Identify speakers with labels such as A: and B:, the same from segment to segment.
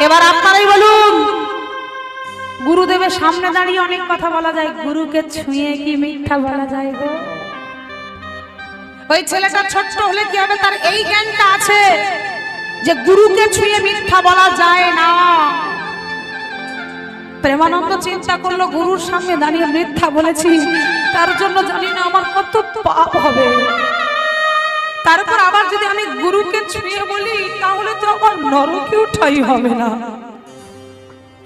A: এবার আপনারাই বলুন, গুরুদেবের সামনে দাঁড়িয়ে অনেক কথা বলা যায়, গুরুকে ছুঁয়ে কি মিথ্যা বলা যায় গো? ওই ছেলেটা ছোট্ট হলে কি হবে, তার এই জ্ঞানটা আছে যে গুরুকে ছুঁয়ে মিথ্যা বলা যায় না। প্রেমানন্দ চিন্তা করলো, গুরুর সামনে দাঁড়িয়ে মিথ্যা বলেছি, তার জন্য জানি না আমার কত পাপ হবে। তারপর আবার যদি আমি গুরুকে ছুঁয়ে বলি, তাহলে তো আমার নরকে উঠাই হবে না।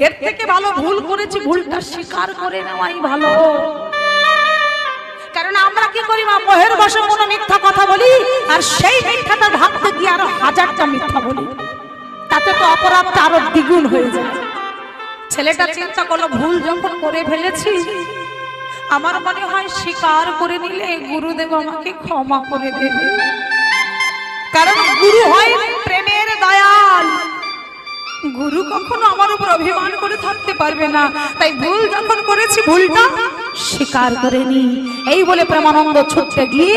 A: এর থেকে ভালো ভুল করেছি, ভুলটা স্বীকার করে নেওয়াই ভালো। কারণ আমরা কি করি, মোহের বশে কোনো মিথ্যা কথা বলি, আর সেই মিথ্যাটা ভাবতে গিয়ে আরো হাজারটা মিথ্যা বলি, তাতে তো অপরাধটা আরো দ্বিগুণ হয়ে যায়। ছেলেটা চিন্তা করলো, ভুল যখন করে ফেলেছি, আমার মনে হয় স্বীকার করে নিলে গুরুদেব আমাকে ক্ষমা করে দেবে। কারণ গুরু হয় প্রেমের দয়াল, গুরু কখনো আমার উপর অভিমান করে থাকতে পারবে না। তাই ভুল যখন করেছি, ভুলটা স্বীকার করে নি। এই বলে প্রেমানন্দ ছুটতে গিয়ে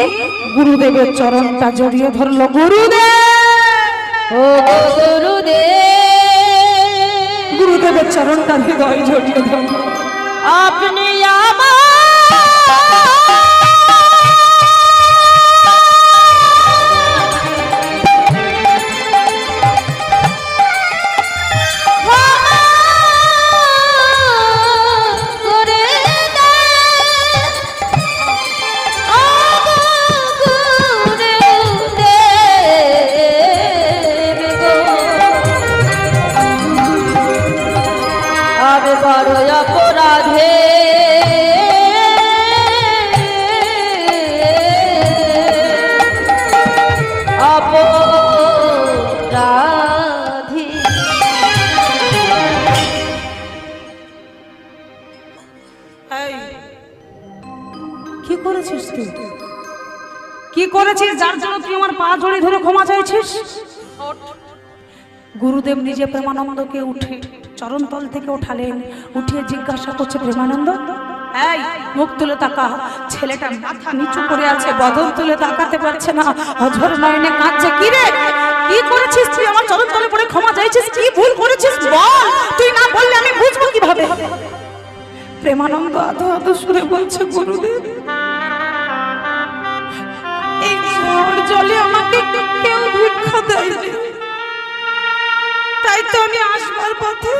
A: গুরুদেবের চরণটা জড়িয়ে ধরলো। গুরুদেব, ও গুরুদেব, গুরুদেবের চরণটা হৃদয় জড়িয়ে ধরলো। আপনি আমার কি করেছিস, যার জন্য তুই আমার পা জড়িয়ে ধরে ক্ষমা চাইছিস? গুরুদেব নিজে প্রেমানন্দকে উঠে চরণতল থেকে উঠালেন, উঠিয়ে জিজ্ঞাসা করছে, প্রেমানন্দ, এই মুখ তুলে তাকা। ছেলেটা মাথা নিচু করে আছে, বদন তুলে তাকাতে পারছে না, অঝর নয়নে কাঁদছে। কি রে, কি করেছিস তুই? আমার চরণতলে পড়ে ক্ষমা চাইছিস, কি ভুল করেছিস বল, তুই না বললে আমি বুঝবো কিভাবে? প্রেমানন্দ আধো আধো সুরে বলছে, গুরুদেব, এই জলে আমাকে কেউ ভিক্ষা দেয়নি, তাই তো আমি আসবার পথে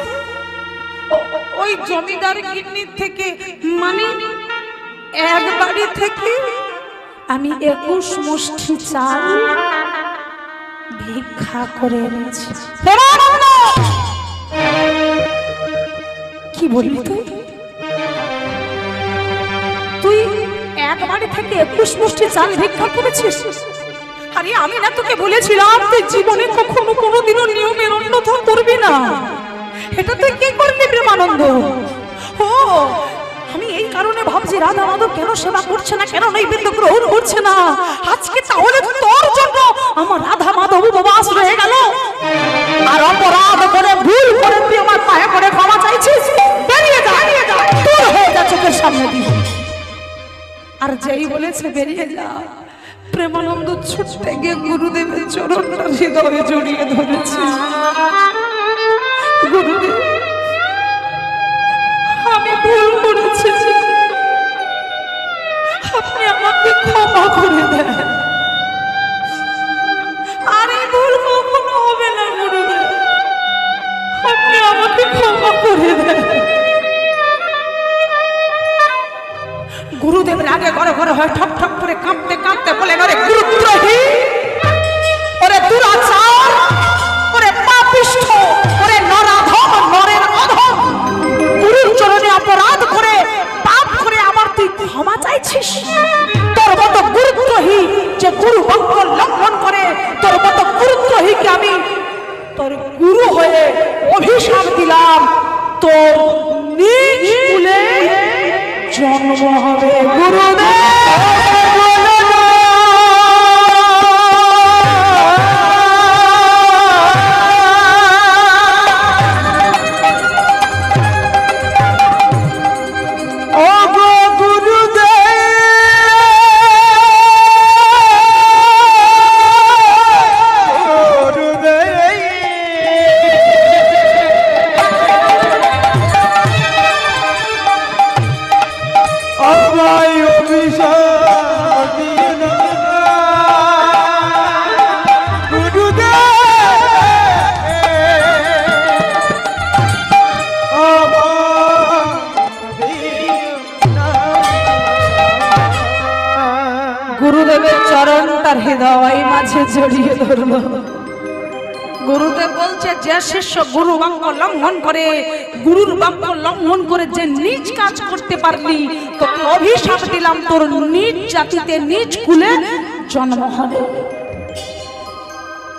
A: ওই জমিদার গিন্নির থেকে, মানে এক বাড়ি থেকে আমি 21 মুষ্টি চাল ভিক্ষা করে এনেছি। কি বললি তুই? তুই এক বাড়ি থেকে 21 মুষ্টি চাল ভিক্ষা করেছিস? আরে আমি না তোকে বলেছিলাম তুই জীবনে কখনো কোনোদিনও নিয়মের অন্যথা করবি না? এটা তুই কি করলি প্রেমানন্দ? ও, আমি এই কারণে ভাবছি রাধা মাধব কেন সেবা করছে না, কেন নৈবেদ্য গ্রহণ করছে না। আজকে তাহলে তোর জন্য আমার রাধা মাধব উপবাস রয়ে গেল। আর অপরাধ করে, ভুল করে তুই আমার পায়ে করে ক্ষমা চাইছিস? বেরিয়ে যা, দূর হয়ে যা চোখের সামনে দিয়ে। আর যেই বলেছে বেরিয়ে যা, প্রেমানন্দ ছুটতে গিয়ে গুরুদেবের চরণটা হৃদয়ে জড়িয়ে ধরেছে। গুরুদেব, আমি ভুল করেছি, আপনি আমাকে ক্ষমা করে দেন। আর এই ভুল কখনো হবে না গুরুদেব, আপনি আমাকে ক্ষমা করে দেন। গুরুদেব রাগে ঘরে ঘরে হয় ঠক ঠক করে কাঁপতে কাঁপতে বলেন, ওরে গুরুদ্রোহী, ওরে দুরাচার, ওরে পাপিষ্ঠ, ওরে নরাধম, নরের অধম, গুরুর চরণে অপরাধ করে, পাপ করে আমার তুই ক্ষমা চাইছিস? তোর মতো গুরুদ্রোহী যে গুরু বাক্য লঙ্ঘন করে, তোর মতো গুরুদ্রোহীকে আমি তোর গুরু হয়ে অভিশাপ দিলাম, তোর নিজ কুলে জন্ম হবে। গুরুদেব দেওয়াই মাঝে জড়িয়ে ধরলো। গুরুদেব বলছে, যে শিষ্য গুরু বাক্য লঙ্ঘন করে, গুরুর বাক্য লঙ্ঘন করে যে নিজ কাজ করতে পারলি, তোকে অভিশাপ দিলাম, তোর নিজ জাতিতে নিজ কুলে জন্ম হবে।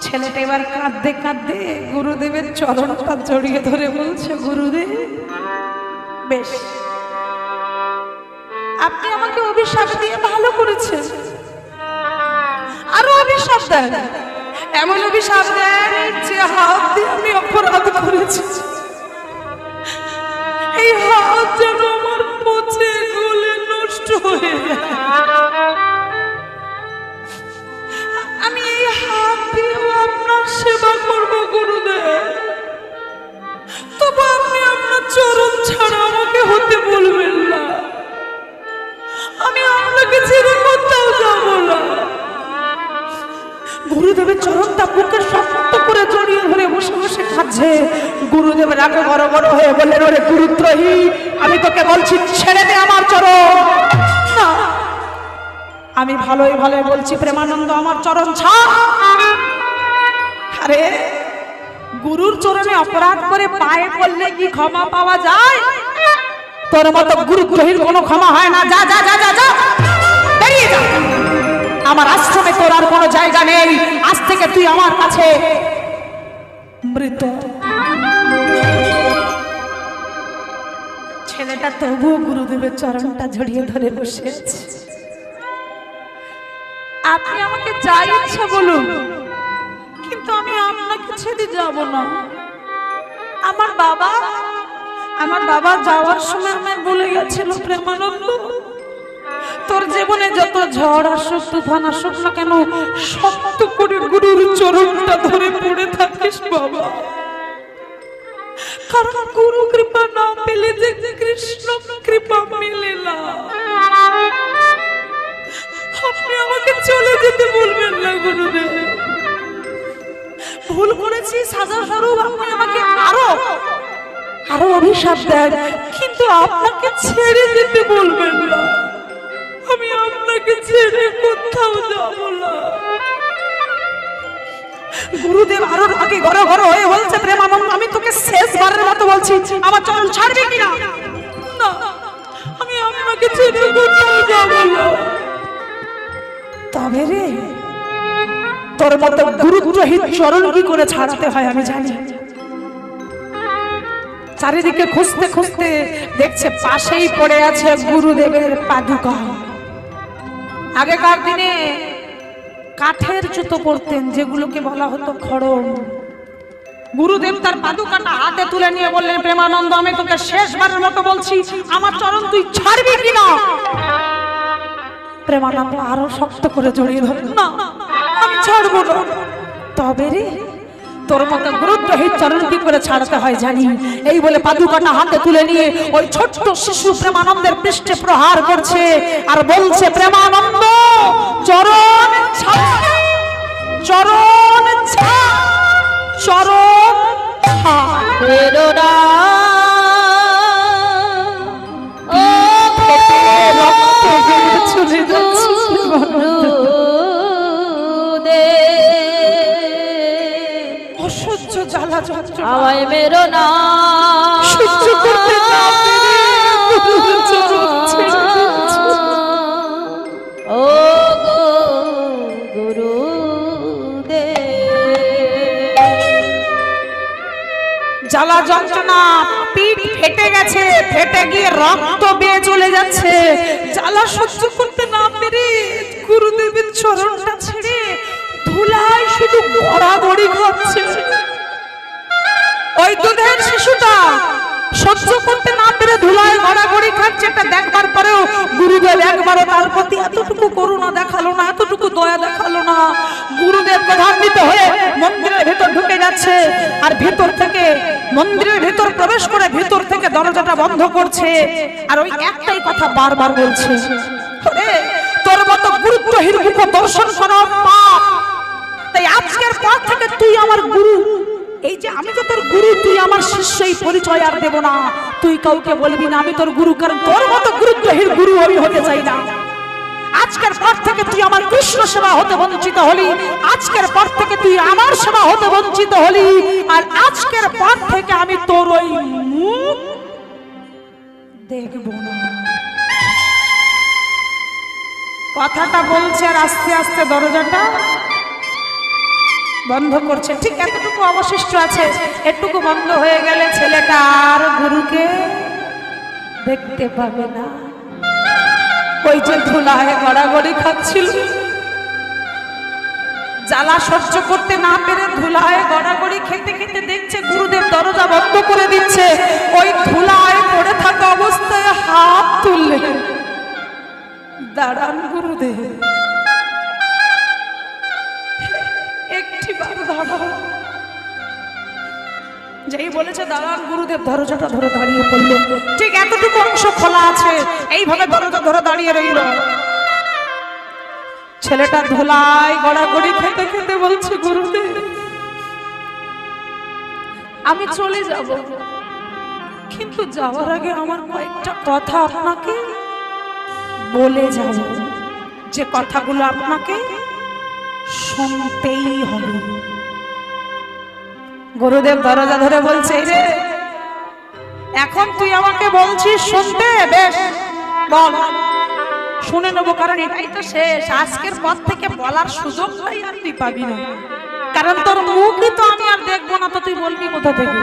A: ছেলেটা এবার কাঁদতে কাঁদতে গুরুদেবের চরণটা জড়িয়ে ধরে বলছে, গুরুদেব বেশ, আপনি আমাকে অভিশাপ দিয়ে ভালো করেছেন, আরো অভিশাপ দেন। এমন অভিশাপ দেন যে হাত দিয়ে আমি অপরাধ করেছি, এই হাত যেন আমার পচে গলে নষ্ট হয়ে যায়। আমি এই হাত দিয়ে আপনার সেবা করব গুরুদেব, তবু আপনি আপনার চরণ ছাড়া আমাকে হতে বলবেন না। আমি আপনাকে ছেড়ে কোথাও যাব না। গুরুদেবের চরণটা বুকে শক্ত করে জড়িয়ে ধরে বসে বসে কাঁদছে। গুরুদেবের আগে বড় বড় হয়ে বললেন, ওরে গুরুদ্রোহী, আমি তোকে বলছি ছেড়ে দে আমার চরণ। না, আমি ভালোই ভালোই বলছি প্রেমানন্দ, আমার চরণ ছাড়। আরে গুরুর চরণে অপরাধ করে পায়ে পড়লে কি ক্ষমা পাওয়া যায়? তোর মতো গুরুদ্রোহীর কোনো ক্ষমা হয় না। যা যা যা যা যা, বেরিয়ে যা। আমার আশ্রমে তোর আর কোনো জায়গা নেই। আজ থেকে তুই আমার কাছে মৃত। ছেলেটা তবুও গুরুদেবের চরণটা জড়িয়ে ধরে বসে আছে। আপনি আমাকে যা ইচ্ছা বলুন, কিন্তু আমি আপনাকে ছেড়ে যাব না। আমার বাবা যাওয়ার সময় আমায় বলে গেছিল, প্রেমানন্দ, তোর জীবনে যত ঝড় আসুক, তুফান আসুক না কেন, শক্ত করে গুরুর চরণটা ধরে পড়ে থাকিস বাবা। কারণ গুরু কৃপা না পেলে যে কৃষ্ণ কৃপা মেলে না। আপনি আমাকে চলে যেতে বলবেন না গুরুদেব। ভুল করেছি, সাজা স্বরূপ আপনি আমাকে আরো অভিশাপ দেন, কিন্তু আপনাকে ছেড়ে যেতে বলবেন না। আমি আপনাকে ছেড়ে কোথাও যাব না। গুরুদেব আরো আগে ঘরে ঘরে হয়ে বলছে, প্রেমানন্দ, আমি তোকে শেষবারের মতো বলছি, আমার চরণ ছাড়বি কিনা? না, আমি আপনাকে ছেড়ে কোথাও যাব না। তবে রে, তোর মতো গুরুদ্রোহী চরণ কি করে ছাড়াতে হয় আমি জানি। চারিদিকে খুঁজতে খুঁজতে দেখছে পাশেই পড়ে আছে গুরুদেবের পাদুকা। আগেকার দিনে কাঠের জুতো পরতেন, যেগুলোকে বলা হতো খড়ম। গুরুদেব তার পাদুকাটা হাতে তুলে নিয়ে বললেন, প্রেমানন্দ, আমি তোকে শেষবারের মতো বলছি, আমার চরণ তুই ছাড়বি কিনা? প্রেমানন্দ আরো শক্ত করে জড়িয়ে ধরলেন, না, আমি ছাড়বো না। তবে রে, তোর মতো গুরুদ্রোহী চরণ কি করে ছাড়তে হয় জানি। এই বলে পাদুকাটা হাতে তুলে নিয়ে ওই ছোট্ট শিশু প্রেমানন্দের পৃষ্ঠে প্রহার করছে আর বলছে, প্রেমানন্দ, চরণ ছাড়, চরণ ছাড়, চরণ ছাড়। চলে যাচ্ছে অসহ্য জ্বালা যন্ত্রণা, আমায় মেরো না, সহ্য করতে না পেরে ও গো গুরুদেব। জ্বালা যন্ত্রণা, পিঠ ফেটে গেছে, ফেটে গিয়ে রক্ত বেয়ে চলে যাচ্ছে। জ্বালা সহ্য করতে না পেরে গুরুদেবের চরণটা ছেড়ে ধুলায় শুধু গড়াগড়ি খাচ্ছে। ওই দুধের শিশুটা সহ্য করতে না পেরে ধুলায় গড়াগড়ি খাচ্ছে। এটা দেখবার পরেও গুরুদেব একবারও তার প্রতি এতটুকু করুণা দেখালো না, এতটুকু দয়া দেখালো না। গুরুদেব ক্রোধান্বিত হয়ে মন্দিরের ভেতর ঢুকে যাচ্ছে আর ভেতর থেকে মন্দিরের ভেতর প্রবেশ করে ভেতর থেকে দরজাটা বন্ধ করছে আর ওই একটাই কথা বারবার বলছে, তোর মতো গুরুদ্রোহীর মুখ দর্শন করা পাপ। তাই আজকের পর থেকে তুই আমার গুরু। এই যে আমি তো তোর গুরু, তুই আমার শিষ্য, এই পরিচয় আর দেব না। তুই কাউকে বলবি না আমি তোর গুরু, কারণ তোর মতো গুরুদ্রোহীর গুরু আমি হতে চাই না। আজকের পর থেকে তুই আমার কৃষ্ণ সেবা হতে বঞ্চিত হলি, আজকের পর থেকে তুই আমার সেবা হতে বঞ্চিত হলি, আর আজকের পর থেকে আমি তোর ওই মুখ দেখব না। কথাটা বলছে আর আস্তে আস্তে দরজাটা বন্ধ করছে। ঠিক এতটুকু অবশিষ্ট আছে, এটুকু বন্ধ হয়ে গেলে ছেলেটা আর গুরুকে দেখতে পাবে না। ওই যে ধুলায় গড়াগড়ি খাচ্ছিল, জ্বালা সহ্য করতে না পেরে ধুলায় গড়াগড়ি খেতে খেতে দেখছে গুরুদেব দরজা বন্ধ করে দিচ্ছে। ওই ধুলায় পড়ে থাকা অবস্থায় হাত তুললে, দাঁড়ান গুরুদেব, একটি বার দাঁড়াও। যেই বলেছে দাঁড়ান গুরুদেব, দরজাটা ধরে দাঁড়িয়ে পড়ল। ঠিক এতটুকু অংশ খোলা আছে, এইভাবে দরজা ধরে দাঁড়িয়ে রইল। ছেলেটা ধুলায় গড়াগড়ি খেতে খেতে বলছে গুরুদেব আমি চলে যাব, কিন্তু যাওয়ার আগে আমার কয়েকটা কথা আপনাকে বলে যাব, যে কথাগুলো আপনাকে শুনতেই হবে। গুরুদেব দরজা ধরে বলছে রে, এখন তুই আমাকে বলছিস শুনতে, বেশ বল, শুনে নেবো, কারণ এটাই তো শেষ। আজকের পর থেকে বলার সুযোগটাই আর তুই পাবি না, কারণ তোর মুখই তো আমি আর দেখবো না, তো তুই বলবি কোথা থেকে?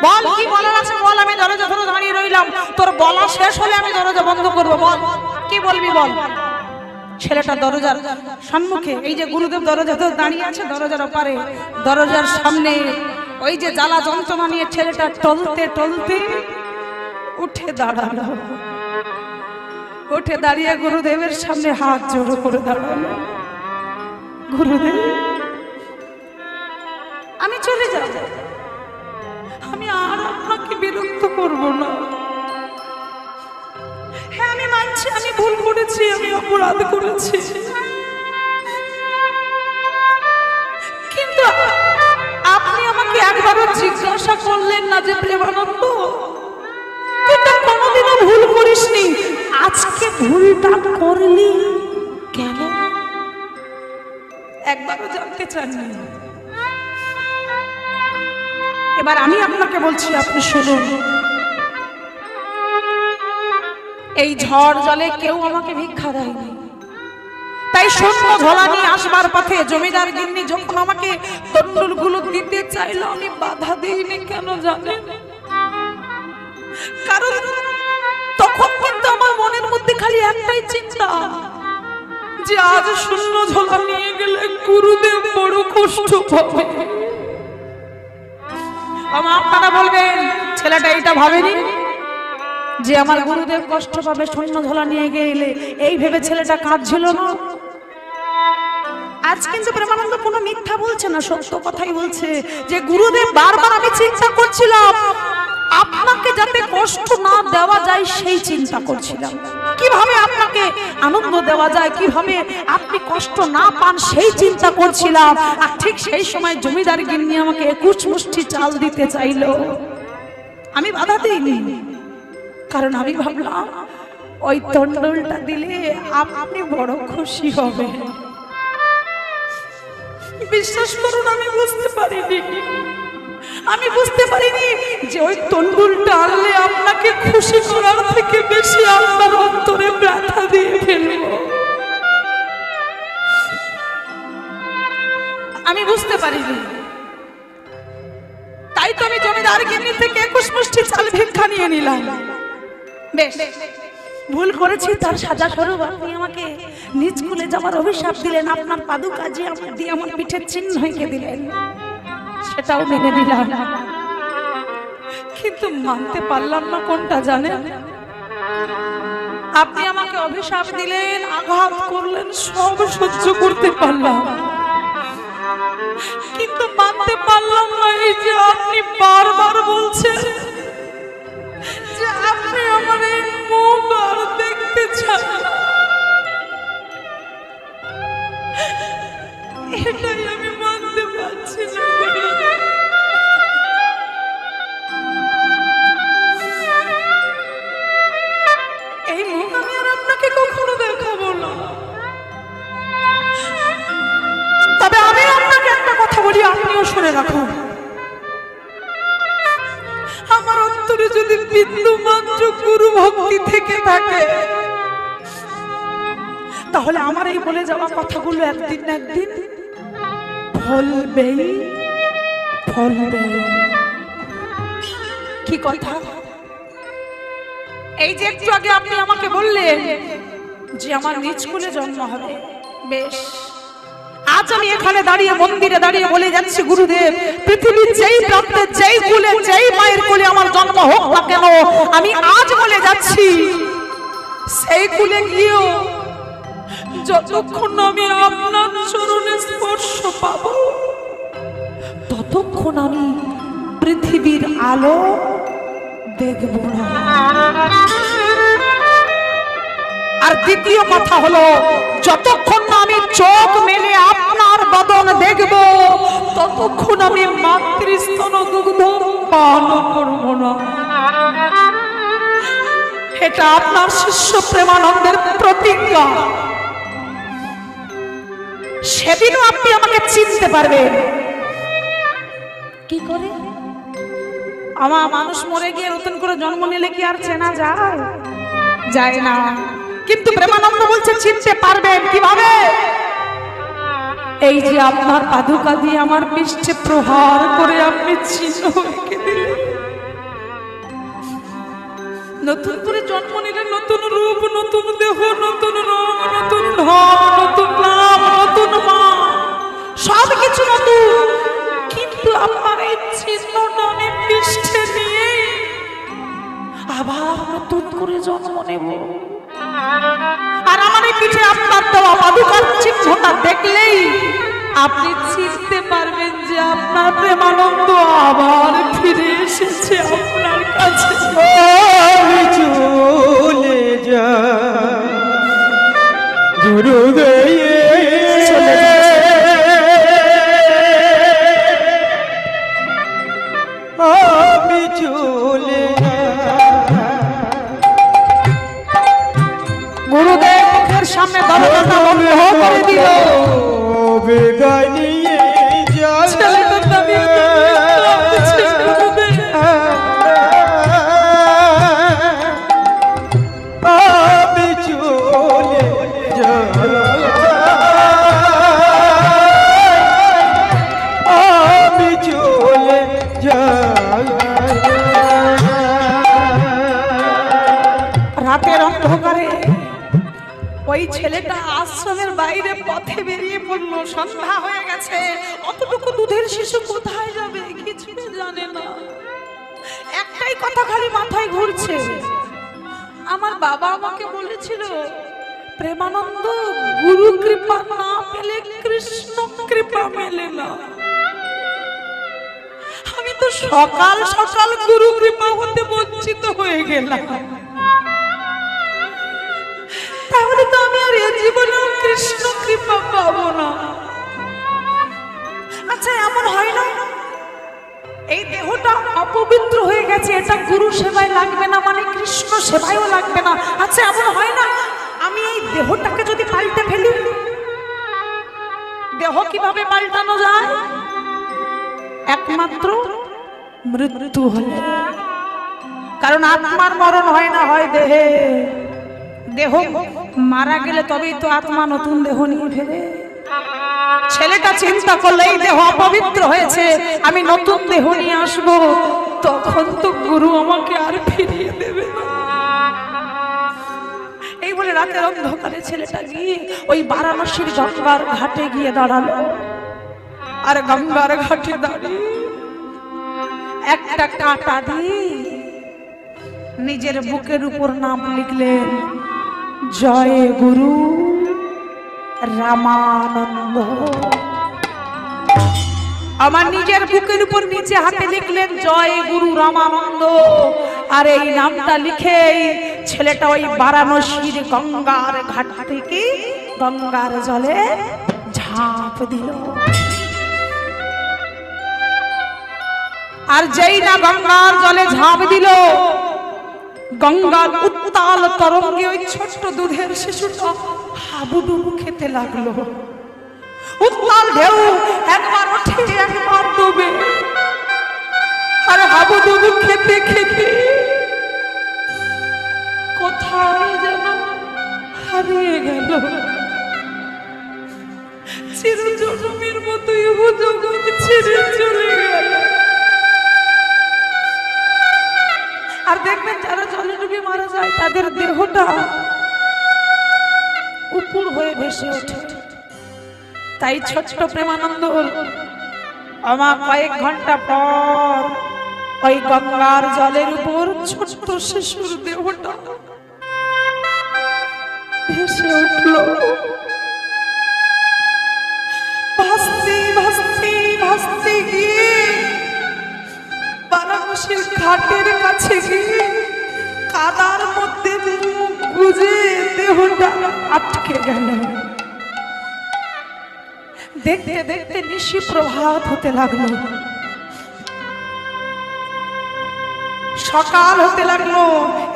A: বল কি বলার আছে বল, আমি দরজা ধরে দাঁড়িয়ে রইলাম, তোর বলা শেষ হলে আমি দরজা বন্ধ করবো, বল কি বলবি বল। ছেলেটা দরজার সম্মুখে, এই যে গুরুদেব দরজা ধরে দাঁড়িয়ে আছে, দরজার ওপারে দরজার সামনে ওই যে জ্বালা যন্ত্রণা নিয়ে ছেলেটা টলতে টলতে উঠে দাঁড়ালো। উঠে দাঁড়িয়ে গুরুদেবের সামনে হাত জোড়ো করে দাঁড়ালো, গুরুদেব আমি চলে যাব, আমি আর আপনাকে বিরক্ত করব না। হ্যাঁ আমি মানছি, আমি ভুল করেছি, আমি অপরাধ করেছি, কিন্তু আপনি আমাকে একবারও জিজ্ঞাসা করলেন না যে প্রেমানন্দ তুই তো কোনোদিনও ভুল করিসনি, আজকে ভুলটা করলি কেন? একবারও জানতে চাননি। এবার আমি আপনাকে বলছি, আপনি শুনুন। এই ঝড় জলে কেউ আমাকে ভিক্ষা দেয়নি, তাই শূন্য ঝোলা নিয়ে আসবার পথে জমিদার গিন্নি যখন আমাকে তন্ডুলগুলো দিতে চাইলো, আমি বাধা দিইনি। কেন জানেন? কারণ তখন কিন্তু আমার মনের মধ্যে খালি একটাই চিন্তা, যে আজ শূন্য ঝোলা নিয়ে গেলে গুরুদেব বড় কষ্ট পাবে। আপনারা বলবেন ছেলেটা এটা ভাবেনি যে আমার গুরুদেব কষ্ট পাবে শূন্য ঝোলা নিয়ে গেলে, এই ভেবে ছেলেটা কাঁদছিল না। আজ কিন্তু প্রেমানন্দ কোনো মিথ্যা বলছে না, সত্য কথাই বলছে, যে গুরুদেব বারবার আমি চিন্তা করছিলাম আপনাকে যাতে কষ্ট না দেওয়া যায়, সেই চিন্তা করছিলাম, কিভাবে আপনাকে আনন্দ দেওয়া যায়, কিভাবে আপনি কষ্ট না পান, সেই চিন্তা করছিলাম। আর ঠিক সেই সময় জমিদার গিন্নি আমাকে 21 মুষ্টি চাল দিতে চাইলো, আমি বাধা দিইনি, কারণ আমি ভাবলাম ওই তন্ডলটা দিলে আপনি বড় খুশি হবে। বিশ্বাস করুন আমি বুঝতে পারিনি যে ওই তন্ডুলটা আনলে আপনাকে খুশি করার থেকে বেশি আপনার অন্তরে ব্যথা দিয়ে ফেলব। আমি বুঝতে পারিনি, তাই তো আমি জমিদার গিন্নি থেকে 21 মুষ্টি চাল ভিক্ষা নিয়ে নিলাম। বেশ ভুল করেছি, তার সাজা স্বরূপ আপনি আমাকে নিজ কুলে যাওয়ার অভিশাপ দিলেন, আপনার পাদুকা যে আমার দিয়ে আমার পিঠের চিহ্ন হয়ে দিলেন, সেটাও মেনে নিলাম, কিন্তু মানতে পারলাম না কোনটা জানেন? আপনি আমাকে অভিশাপ দিলেন, আঘাত করলেন, সব সহ্য করতে পারলাম, কিন্তু মানতে পারলাম না এই যে আপনি বারবার বলছেন যে আপনি আমার এই মুখ আর দেখতে চান। এটাই আমি মানতে পারছি না। এই মুখ আমি আর আপনাকে কখনো দেখাবো না। আমার অন্তরে যদি বিন্দু মাত্র গুরু ভক্তি থেকে থাকে, তাহলে আমার এই বলে যাওয়া কথাগুলো একদিন না একদিন ফলবেই ফলবে। কি কথা? এই যে একটু আগে আপনি আমাকে বললেন যে আমার নিজ কুলে জন্ম হবে, বেশ, আজ আমি এখানে দাঁড়িয়ে মন্দিরে দাঁড়িয়ে বলে যাচ্ছি গুরুদেব, পৃথিবীর যেই প্রান্তে যেই কুলে যেই মায়ের কুলে আমার জন্ম হোক না কেন, আমি আজ বলে যাচ্ছি সেই কুলে গিয়েও যতক্ষণ আমি আপনার চরণে স্পর্শ পাবো ততক্ষণ আমি পৃথিবীর আলো দেখব না। আর দ্বিতীয় কথা হলো, যতক্ষণ না আমি চোখ মেলে আপনার বদন দেখব ততক্ষণ আমি মাতৃস্তন দুগ্ধ পান করব না। এটা আপনার শিষ্য প্রেমানন্দের প্রতিজ্ঞা। সেদিনও আপনি আমাকে চিনতে পারবেন। কি করে? আমার মানুষ মরে গিয়ে নতুন করে জন্ম নিলে কি আর চেনা যায়? যায় না। কিন্তু প্রেমানন্দ বলছে চিনতে পারবেন কিভাবে? এই যে আপনার পাদুকা দিয়ে আমার পৃষ্ঠে প্রহার করে আপনি চিহ্ন এঁকে দিলেন। নতুন করে জন্ম নিলে নতুন রূপ, নতুন দেহ, নতুন রং, নতুন ঢং, নতুন নাম, নতুন মা, সব কিছু নতুন। কিন্তু আমার এই চিহ্নটা আমি পৃষ্ঠে নিয়ে আবার নতুন করে জন্ম নেব। আর আমার এই পিঠে আপনার দেওয়া পাদুকার চিহ্নটা দেখলেই আপনি চিনতে পারবেন যে আপনার প্রেমানন্দ আবার ফিরে এসেছে আপনার কাছে।
B: চলে যা গুরুদেব, আমি চলে
A: গুরুদেব মুখের সামনে দরজাটা বন্ধ করে দিল।
B: বিদায় নিয়ে
A: ছেলেটা দাঁড়িয়ে কাঁদছে, গুরুদেব।
B: আমি চলে আমি চলে
A: রাতের অন্ধকারে ওই ছেলেটা আশ্রমের বাইরে পথে বেরিয়ে পড়লো। সন্ধ্যা হয়ে গেছে, অতটুকু দুধের শিশু কোথায় যাবে কিছু জানে না। একটাই কথা খালি মাথায় ঘুরছে, আমার বাবা আমাকে বলেছিল প্রেমানন্দ গুরু কৃপা না পেলে কৃষ্ণ কৃপা মেলে না। আমি তো সকাল সকাল গুরু কৃপা হতে বঞ্চিত হয়ে গেলাম, তাহলে তো আমি আর এ জীবনে কৃষ্ণ কৃপা পাবো না। আচ্ছা এমন হয় না এই দেহটা অপবিত্র হয়ে গেছে, এটা গুরু সেবায় লাগবে না মানে কৃষ্ণ সেবায়ও লাগবে না। আচ্ছা এমন হয় না আমি এই দেহটাকে যদি পাল্টে ফেলি? দেহ কিভাবে পাল্টানো যায়? একমাত্র মৃত্যু হলে। কারণ আত্মার মরণ হয় না, হয় দেহে। দেহ মারা গেলে তবেই তো আত্মা নতুন দেহ নিয়ে ফেরে। ছেলেটা চিন্তা করলে এই দেহ অপবিত্র হয়েছে, আমি নতুন দেহ নিয়ে আসবো, তখন তো গুরু আমাকে আর ফিরিয়ে দেবে না। এই বলে রাতের অন্ধকারে ছেলেটা গিয়ে ওই বারাণসীর গঙ্গার ঘাটে গিয়ে দাঁড়ালো। আর গঙ্গার ঘাটে দাঁড়িয়ে একটা কাঁটা দিয়ে নিজের বুকের উপর নাম লিখলেন, জয় গুরু রামানন্দ। আমার নিজের বুকের উপর নিচে হাতে লিখলেন জয় গুরু রামানন্দ। আর এই নামটা লিখেই ছেলেটা ওই বারাণসীর গঙ্গার ঘাট থেকে গঙ্গার জলে ঝাঁপ দিল। আর যেই না গঙ্গার জলে ঝাঁপ দিল, গঙ্গার উত্তাল তরঙ্গে ওই ছোট্ট দুধের শিশুটা হাবুডুবু খেতে লাগলো। উত্তাল ঢেউ একবার ওঠে একবার ডুবে। আর হাবুডুবু খেতে খেতে কোথায় যেন হারিয়ে গেল। চিরজন্মের মতো ইহ জগৎ ছেড়ে চলে গেল। আর দেখবেন যারা জলে ডুবে মারা যায় তাদের দেহটা উপুর হয়ে ভেসে ওঠে। তাই ছোট্ট প্রেমানন্দ আমার কয়েক ঘন্টা পর ওই গঙ্গার জলের উপর ছোট্ট শিশুর দেহটা ভেসে উঠল। ভাসতে ভাসতে ভাসতে গিয়ে বারাণসীর ঘাটের কাছে গিয়ে কাদার মধ্যে গুজে দেহটা আটকে গেল। দেখতে দেখতে নিশি প্রভাত হতে লাগলো, সকাল হতে লাগলো।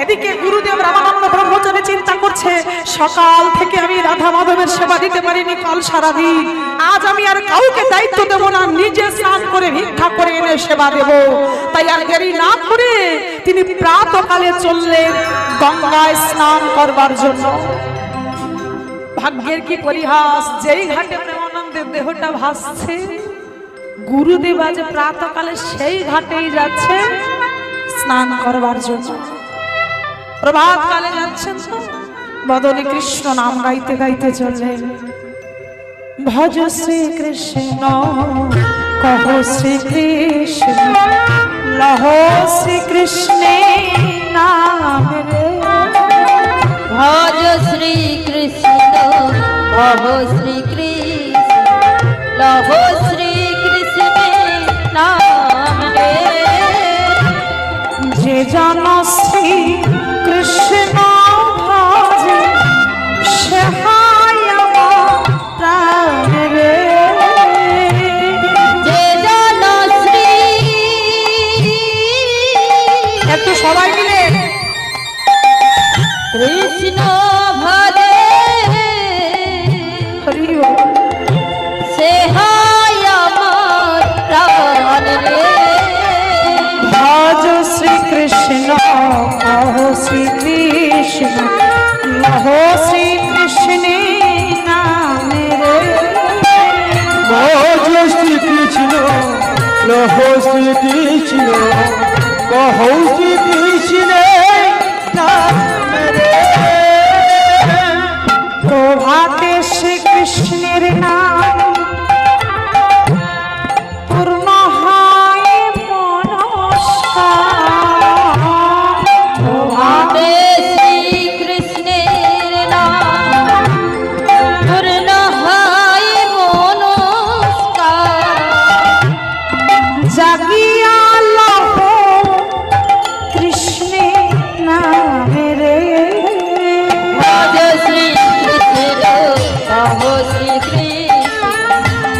A: এদিকে গুরুদেব রামানন্দ ব্রহ্মচারী চিন্তা করছে, সকাল থেকে আমি রাধা মাধবের সেবা দিতে পারিনি কাল সারাদিন, আজ আমি আর কাউকে দায়িত্ব দেব না, নিজে স্নান করে ভিক্ষা করে এনে সেবা দেব। তাই আর দেরি না করে তিনি প্রাতকালে চললেন গঙ্গায় স্নান করবার জন্য। ভাগ্যের কি পরিহাস, যেই ঘাটে প্রেমানন্দের দেহটা ভাসছে গুরুদেব আজ প্রাতকালে সেই ঘাটেই যাচ্ছে স্নান করবার জন্য। প্রভাত কালে যাচ্ছেন, বদনে কৃষ্ণ নাম গাইতে গাইতে চললেন। ভজ শ্রী কৃষ্ণ কহ শ্রী কৃষ্ণ লহ শ্রী কৃষ্ণে নাম রে।
C: ভজ শ্রী কৃষ্ণ কহ শ্রী কৃষ্ণ লহ শ্রী কৃষ্ণে নাম রে।
A: যে জন শ্রী কৃষ্ণ ভজে সে হয় আমার প্রাণ রে।
C: যে জন শ্রী
A: একটু সবাই মিলে
C: কৃষ্ণ ভজে
A: হরি বল।
C: সে হয় আমার প্রাণ রে।
A: ভজ শ্রী কৃষ্ণ কহ শ্রী কৃষ্ণ লহ শ্রী কৃষ্ণে নাম রে।
B: ভজ শ্রী কৃষ্ণ লহ শ্রী কৃষ্ণ কহ শ্রী কৃষ্ণ নাম রে।
A: প্রভাতে শ্রী কৃষ্ণের নাম পূর্ণ হয় মনস্কার।
C: প্রভাতে শ্রী কৃষ্ণের নাম পূর্ণ হয় মনস্কার।
A: জাগিয়া লহ কৃষ্ণের নাম রে।
C: ভজ শ্রী কৃষ্ণ লহ শ্রী কৃষ্ণ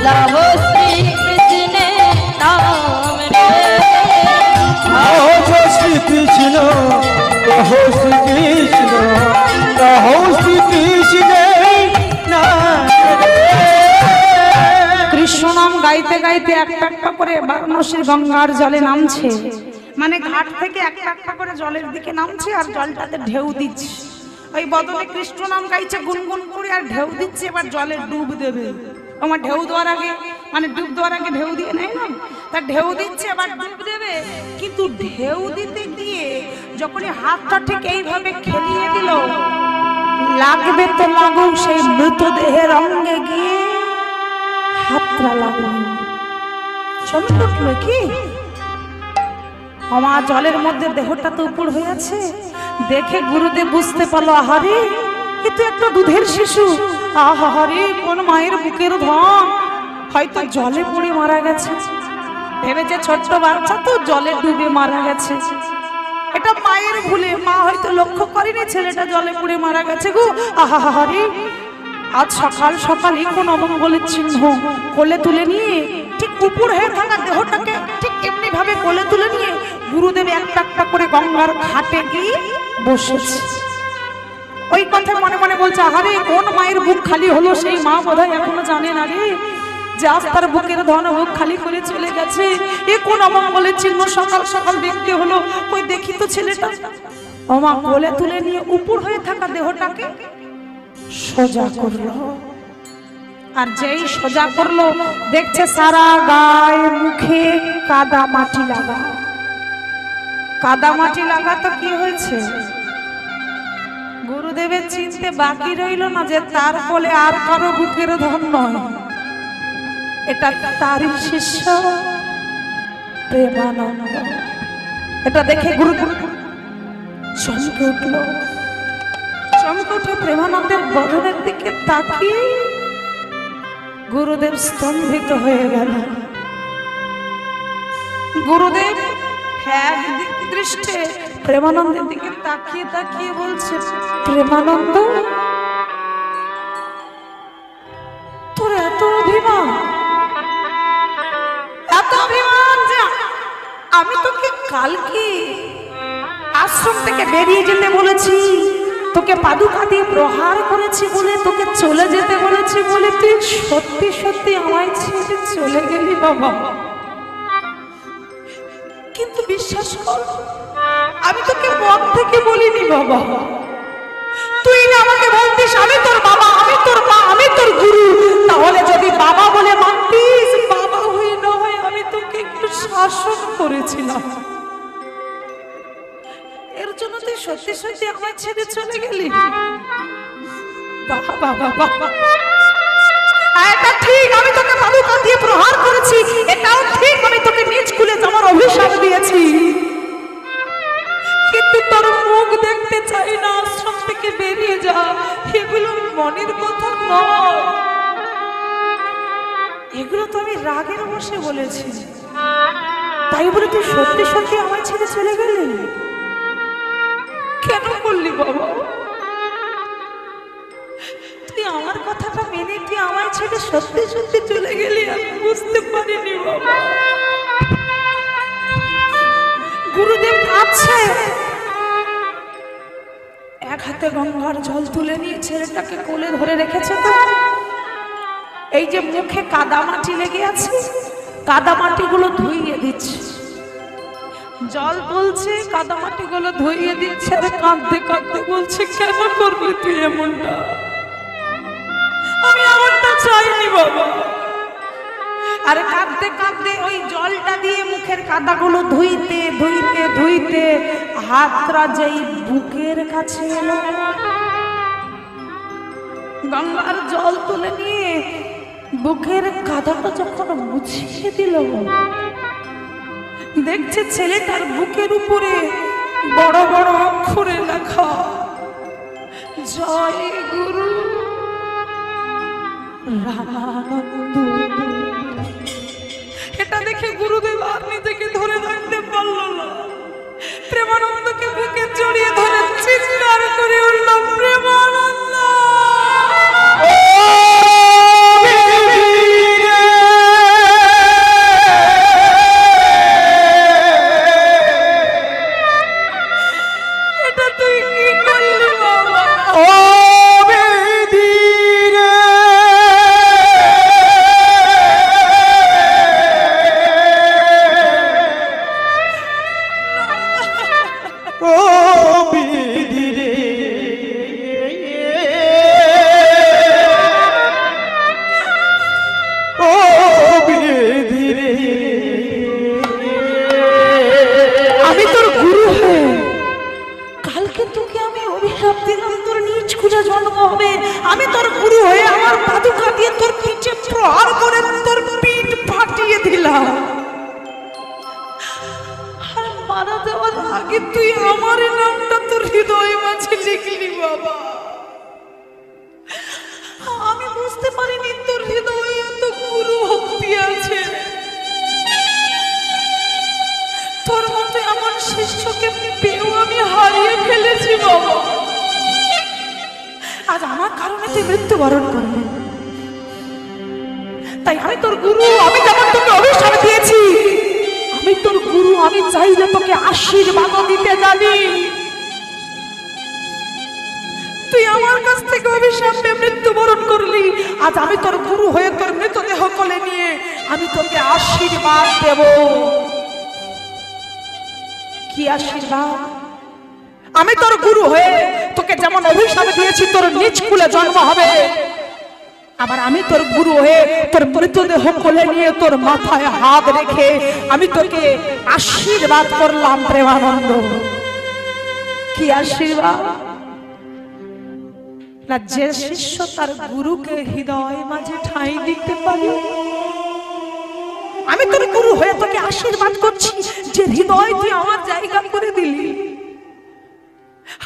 C: লহ শ্রী কৃষ্ণে নাম রে।
B: ভজ শ্রী কৃষ্ণ কহ শ্রী কৃষ্ণ কহ শ্রী কৃষ্ণ নাম রে।
A: কৃষ্ণ নাম গাইতে গাইতে একটা একটা করে বারাণসীর গঙ্গার জলে নামছে, মানে ঘাট থেকে একটা একটা করে জলের দিকে নামছে আর জলটাতে ঢেউ দিচ্ছে। ওই বদলে কৃষ্ণ নাম গাইছে গুনগুন করে আর ঢেউ দিচ্ছে। এবার জলে ডুব দেবে, আমার ঢেউ দেওয়ার আগে মানে ডুব দেওয়ার আগে ঢেউ দিয়ে নেয় না, তা ঢেউ দিচ্ছে এবার ডুব দেবে। কিন্তু ঢেউ দিতে গিয়ে যখনই হাতটা ঠিক এইভাবে খেলিয়ে দিল, লাগবে তো লাগুক সেই মৃতদেহের অঙ্গে গিয়ে হাতটা লাগলো। চমকে উঠলো কি, আমার জলের মধ্যে দেহটা তো উপর হয়ে আছে। দেখে গুরুদেব বুঝতে পারলো, আহারে এ তো একটা দুধের শিশু, আহারে কোন মায়ের বুকের ধন, হয়তো জলে পড়ে মারা গেছে। ভেবেছে ছোট্ট বাচ্চা তো জলে ডুবে মারা গেছে, এটা মায়ের ভুলে, মা হয়তো লক্ষ্য করেনি ছেলেটা জলে পড়ে মারা গেছে গো। আহারে আজ সকাল সকালই কোন অমঙ্গলের চিহ্ন। কোলে তুলে নিয়ে ঠিক উপর হয়ে থাকা দেহটাকে ঠিক এমনি ভাবে কোলে তুলে নিয়ে গুরুদেব একটা একটা করে গঙ্গার ঘাটে গিয়ে বসেছে। ওই কথা মনে মনে বলছে, আহারে কোন মায়ের বুক খালি হলো সেই মা বোধহয় এখনো জানে না রে। যে আজ তার বুকের ধন বুক খালি করে চলে গেছে, এ কোন অমঙ্গলের চিহ্ন সকাল সকাল দেখতে হলো। ওই দেখি তো ছেলেটা ওমা কোলে তুলে নিয়ে উপর হয়ে থাকা দেহটাকে সোজা করলো। আর যেই সোজা করলো দেখছে সারা গায়ে মুখে কাদা মাটি লাগা। কাদা মাটি লাগা তো কি হয়েছে, গুরুদেবের চিনতে বাকি রইল না যে তার বলে আর কারো বুকের ধন নয়, এটা তারই শিষ্য প্রেমানন্দ। এটা দেখে গুরুদেব চমকে উঠল। চমকে উঠে প্রেমানন্দের বদনের দিকে তাকিয়ে গুরুদেব স্তম্ভিত হয়ে গেল। গুরুদেব এক দৃষ্টে প্রেমানন্দের দিকে তাকিয়ে তাকিয়ে বলছে, প্রেমানন্দ তোর এত অভিমান, এত অভিমান যে আমি তোকে কালকে আশ্রম থেকে বেরিয়ে যেতে বলেছি, তোকে পাদুকা দিয়ে প্রহার করেছি বলে, তোকে চলে যেতে বলেছি বলে তুই সত্যি সত্যি আমায় ছেড়ে চলে গেলি বাবা। কিন্তু বিশ্বাস কর আমি তোকে মন থেকে বলিনি বাবা। তুই না আমাকে বলতিস আমি তোর বাবা, আমি তোর মা, আমি তোর গুরু, তাহলে যদি বাবা বলে মানতিস, বাবা হয়ে না হয় আমি তোকে একটু শাসন করেছিলাম, এর জন্য তুই সত্যি সত্যি আমায় ছেড়ে চলে গেলি। বাবা বাবা বাবা, এটা ঠিক আমি তোকে পাদুকা দিয়ে প্রহার করেছি, এটাও ঠিক আমি তোকে নিজ কুলে যাওয়ার অভিশাপ দিয়েছি, কিন্তু তোর মুখ দেখতে চাই না, আশ্রম থেকে বেরিয়ে যা, এগুলো মনের কথা নয়, এগুলো তো আমি রাগের বসে বলেছি। তাই বলে তুই সত্যি সত্যি আমায় ছেড়ে চলে গেলি, কেন বললি বাবা? তুই আমার কথাটা মেনে কি আমায় ছেড়ে সত্যি সত্যি চলে গেলি? আমি বুঝতে পারিনি বাবা। গুরুদেব কাঁদছে, এক হাতে গঙ্গার জল তুলে নিয়ে ছেলেটাকে কোলে ধরে রেখেছে। তো এই যে মুখে কাদা মাটি লেগে আছে, কাদা মাটিগুলো ধুইয়ে দিচ্ছে, জল তুলছে, কাদা মাটিগুলো ধুইয়ে দিচ্ছে, আর কাঁদতে কাঁদতে বলছে, কেন করবি তুই এমনটা? আমি এমনটা চাইনি বাবা। আরে কাঁদতে কাঁদতে ওই জলটা দিয়ে মুখের কাদাগুলো ধুইতে ধুইতে ধুইতে হাতটা যেই বুকের কাছে এলো, গঙ্গার জল তুলে নিয়ে বুকের কাদাটা যখন মুছিয়ে দিল, দেখছে ছেলেটার বুকের উপরে বড় বড় অক্ষরে লেখা, জয় গুরু রামানন্দ। এটা দেখে গুরুদেব আর নিজেকে ধরে রাখতে পারল না, প্রেমানন্দকে বুকে জড়িয়ে ধরে চিৎকার করে উঠল, প্রেমানন্দ। এটা তুই কি করলি বাবা? আমি তোর গুরু হয়ে কালকে তোকে আমি অভিশাপ দিলাম, তোর নিজ খুঁজে জন্ম হবে। আমি তোর গুরু হয়ে আমার পাদুকা দিয়ে তোর পিঠে প্রহার করে তোর পিঠ ফাটিয়ে দিলাম, আর মারা যাওয়ার আগে তুই আমার নামটা তোর হৃদয়ে মাঝে লিখলি বাবা। আমি বুঝতে পারিনি তোর হৃদয়ে এত গুরু ভক্তি আছে, তোর মতো এমন শিষ্যকে পেয়েও আমি হারিয়ে ফেলেছি বাবা। আজ আমার কারণে তুই মৃত্যুবরণ করবি, তাই আমি তোর গুরু, আমি যেমন তোকে অভিশাপ দিয়েছি, আমি তোর গুরু, আমি চাইলে তোকে আশীর্বাদ দিতে জানি। তুই আমার কাছ থেকে অভিশাপ পেয়ে মৃত্যুবরণ করলি, আজ আমি তোর গুরু হয়ে তোর মৃতদেহ কোলে নিয়ে আমি তোকে আশীর্বাদ দেব। কি আশীর্বাদ? আমি তোর গুরু হয়ে তোকে যেমন অভিশাপ দিয়েছি তোর নিজ কুলে জন্ম হবে, আবার আমি তোর গুরু হয়ে তোর মৃতদেহ কোলে নিয়ে তোর মাথায় হাত রেখে আমি তোকে আশীর্বাদ করলাম। প্রেমানন্দ, কি আশীর্বাদ! না, যে শিষ্য তার গুরুকে হৃদয় মাঝে ঠাঁই দিতে পারে, আমি তোর গুরু হয়ে তোকে আশীর্বাদ করছি যে হৃদয় তুই আমার জায়গা করে দিলি।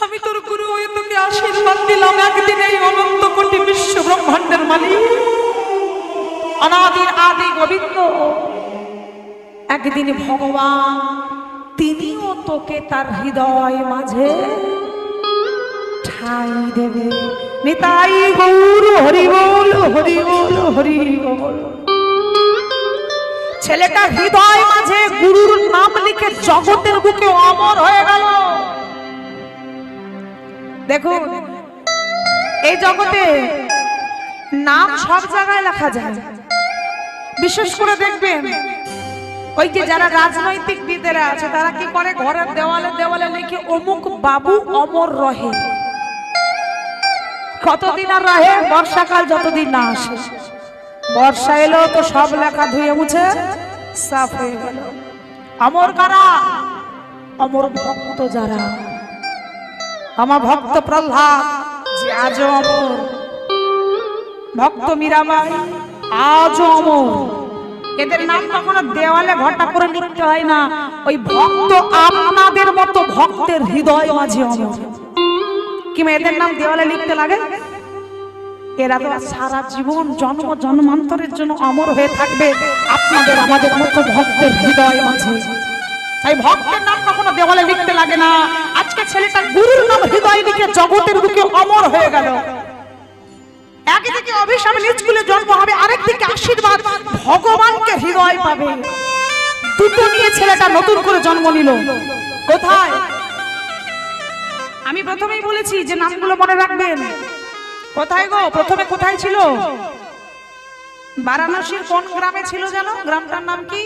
A: আমি তোর গুরু হয়ে তোকে আশীর্বাদ দিলাম, একদিন এই অনন্ত কোটি বিশ্ব ব্রহ্মাণ্ডের মালিক অনাদির আদি গোবিন্দ, একদিন ভগবান তিনিও তোকে তার হৃদয় মাঝে ঠাঁই দেবে। নিতাই গৌর হরি বল, হরি বল, হরি বল। ছেলেটা হৃদয় মাঝে গুরুর নাম লিখে জগতের বুকে অমর হয়ে গেল। দেখুন, এই জগতে নাম সব জায়গায় লেখা যায়, বিশেষ করে দেখবেন ওই যে যারা রাজনৈতিক বিদেরা আছে তারা কি করে, ঘরের দেওয়ালে দেওয়ালে লিখে অমুক বাবু অমর রহে। কতদিন আর রহে? বর্ষাকাল যতদিন না আসে। বর্ষা এলো তো সব লেখা ধুয়ে মুছে সাফ হয়ে গেল। অমর কারা? অমর ভক্ত যারা। আমার ভক্ত প্রহ্লাদ যে আজও অমর, ভক্ত মীরাবাই আজও অমর। এদের নাম কখনো দেওয়ালে ঘটা করে লিখতে হয় না, ওই ভক্ত আপনাদের মতো ভক্তের হৃদয় মাঝে অমর। কিংবা এদের নাম দেওয়ালে লিখতে লাগে? এরা তো সারা জীবন জন্ম জন্মান্তরের জন্য অমর হয়ে থাকবে আপনাদের আমাদের মতো ভক্তের হৃদয় মাঝে। তাই ভক্তের নাম কখনো দেওয়ালে লিখতে লাগে না। আজকে ছেলেটা গুরুর নাম হৃদয় লিখে জগতের বুকে অমর হয়ে গেল। একদিকে অভিশাপ নিজ কুলে জন্ম হবে, আরেকদিকে আশীর্বাদ ভগবানকে হৃদয় পাবে। দুটো নিয়ে ছেলেটা নতুন করে জন্ম নিল। কোথায়? আমি প্রথমেই বলেছি যে নামগুলো মনে রাখবেন। কোথায় গো? প্রথমে কোথায় ছিল? বারাণসীর কোন গ্রামে ছিল যেন? গ্রামটার নাম কি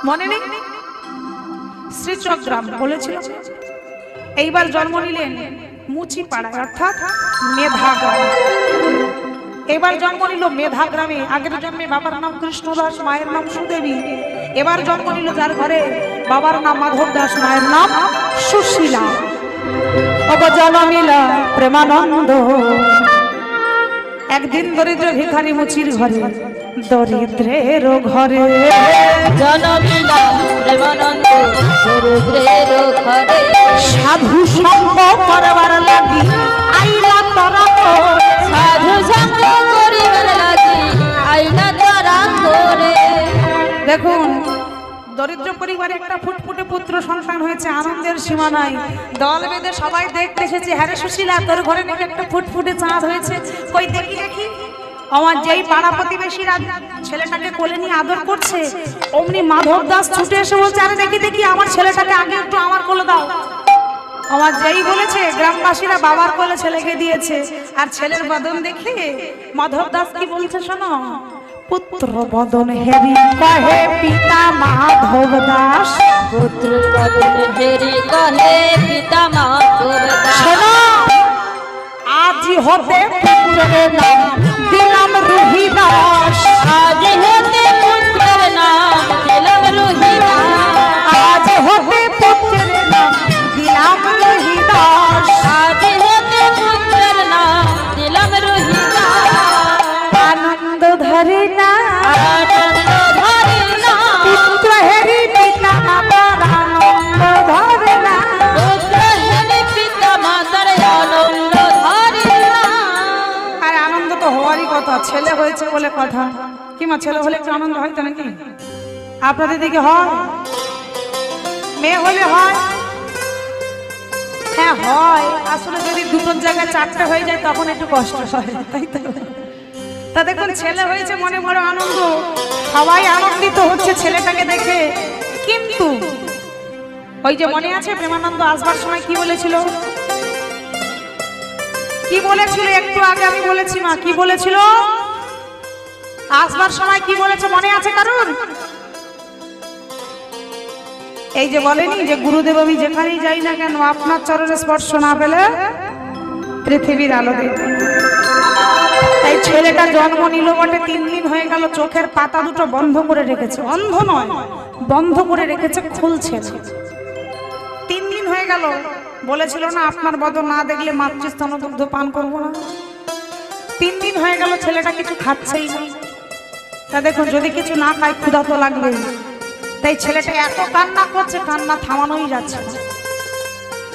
A: মনে নেই? শ্রীচক গ্রাম বলেছিল। এইবার জন্ম নিলেন মুচিপাড়ায়, অর্থাৎ মেধা গ্রামে। এবার জন্ম নিল মেধা গ্রামে। আগের জন্মে বাবার নাম কৃষ্ণদাস, মায়ের নাম সুদেবী। এবার জন্ম নিল যার ঘরে বাবার নাম মাধব দাস, মায়ের নাম সুশীলা। জনমিলা প্রেমানন্দ। একদিন দরিদ্র ভিখারি মুচির ঘরে, দরিদ্রের ঘরে
C: জনমিলা প্রেমানন্দ, দরিদ্রের ঘরে
A: সাধু সঙ্গ করবার লাগি আইলা তোরা তো।
C: সাধু সঙ্গ করিবার লাগি আইলা তোরা করে।
A: দেখুন, দরিদ্র পরিবারে একটা ফুটফুটে পুত্র সন্তান হয়েছে, আনন্দের সীমা নাই। দল বেঁধে সবাই দেখতে এসেছে, হ্যারে সুশীলা তোর ঘরে নাকি একটা ফুটফুটে চাঁদ হয়েছে, কই দেখি দেখি। আমার যেই পাড়া প্রতিবেশীরা ছেলেটাকে কোলে নিয়ে আদর করছে, অমনি মাধব দাস ছুটে এসে বলছে, আরে দেখি দেখি আমার ছেলেটাকে আগে একটু আমার কোলে দাও। আমার যেই বলেছে, গ্রামবাসীরা বাবার কোলে ছেলেকে দিয়েছে। আর ছেলের বদন দেখে মাধব দাস কি বলছে শোনো, পুত্র বদন হেরি কহে পিতা মাধব দাস।
C: পুত্র বদন হেরি কহে পিতা মাধব দাস।
A: শোনো, আজ হতে পুত্রের নাম দিলাম রুহি দাস।
C: আজ হতে পুত্রের নাম দিলাম রুহি দাস।
A: আজ হতে পুত্রের নাম দিলাম রুহি দাস।
C: আজ হতে পুত্রের নাম দিলাম রুহি দাস।
A: আনন্দ ধরে না,
C: আনন্দ ধরে না,
A: পুত্র হেরি পিতা মাতার আনন্দ ধরে না।
C: পুত্র হেরি পিতা মাতার আনন্দ ধরে না।
A: আর আনন্দ তো হওয়ারই কথা, ছেলে হয়েছে বলে কথা। কি মা, ছেলে হলে একটু আনন্দ হয় তো নাকি? আপনাদের দিকে হয়? মেয়ে হলে হয়? হ্যাঁ হয়। আসলে যদি দুটোর জায়গায় চারটে হয়ে যায় তখন একটু কষ্ট হয়, তাই তো? তা দেখুন, ছেলে হয়েছে মনে বড় আনন্দ, সবাই আনন্দিত হচ্ছে ছেলেটাকে দেখে। কিন্তু ওই যে মনে আছে প্রেমানন্দ আসবার সময় কি বলেছিল? কি বলেছিল একটু আগে আমি বলেছি মা, কি বলেছিল? আসবার সময় কি বলেছে মনে আছে কারণ? এই যে বলেনি যে গুরুদেব আমি যেখানেই যাই না কেন আপনার চরণে স্পর্শ না পেলে পৃথিবীর আলো দেখব। এই ছেলেটা জন্ম নিল বটে, 3 দিন হয়ে গেল, চোখের পাতা দুটো বন্ধ করে রেখেছে, অন্ধ নয় বন্ধ করে রেখেছে, খুলছে না। 3 দিন হয়ে গেল, বলেছিল না আপনার বদন না দেখলে মাতৃস্তন দুগ্ধ পান করবো না। 3 দিন হয়ে গেল ছেলেটা কিছু খাচ্ছেই না। তা দেখুন যদি কিছু না খায় ক্ষুধা তো লাগবে, তাই ছেলেটা এত কান্না করছে, কান্না থামানোই যাচ্ছে না।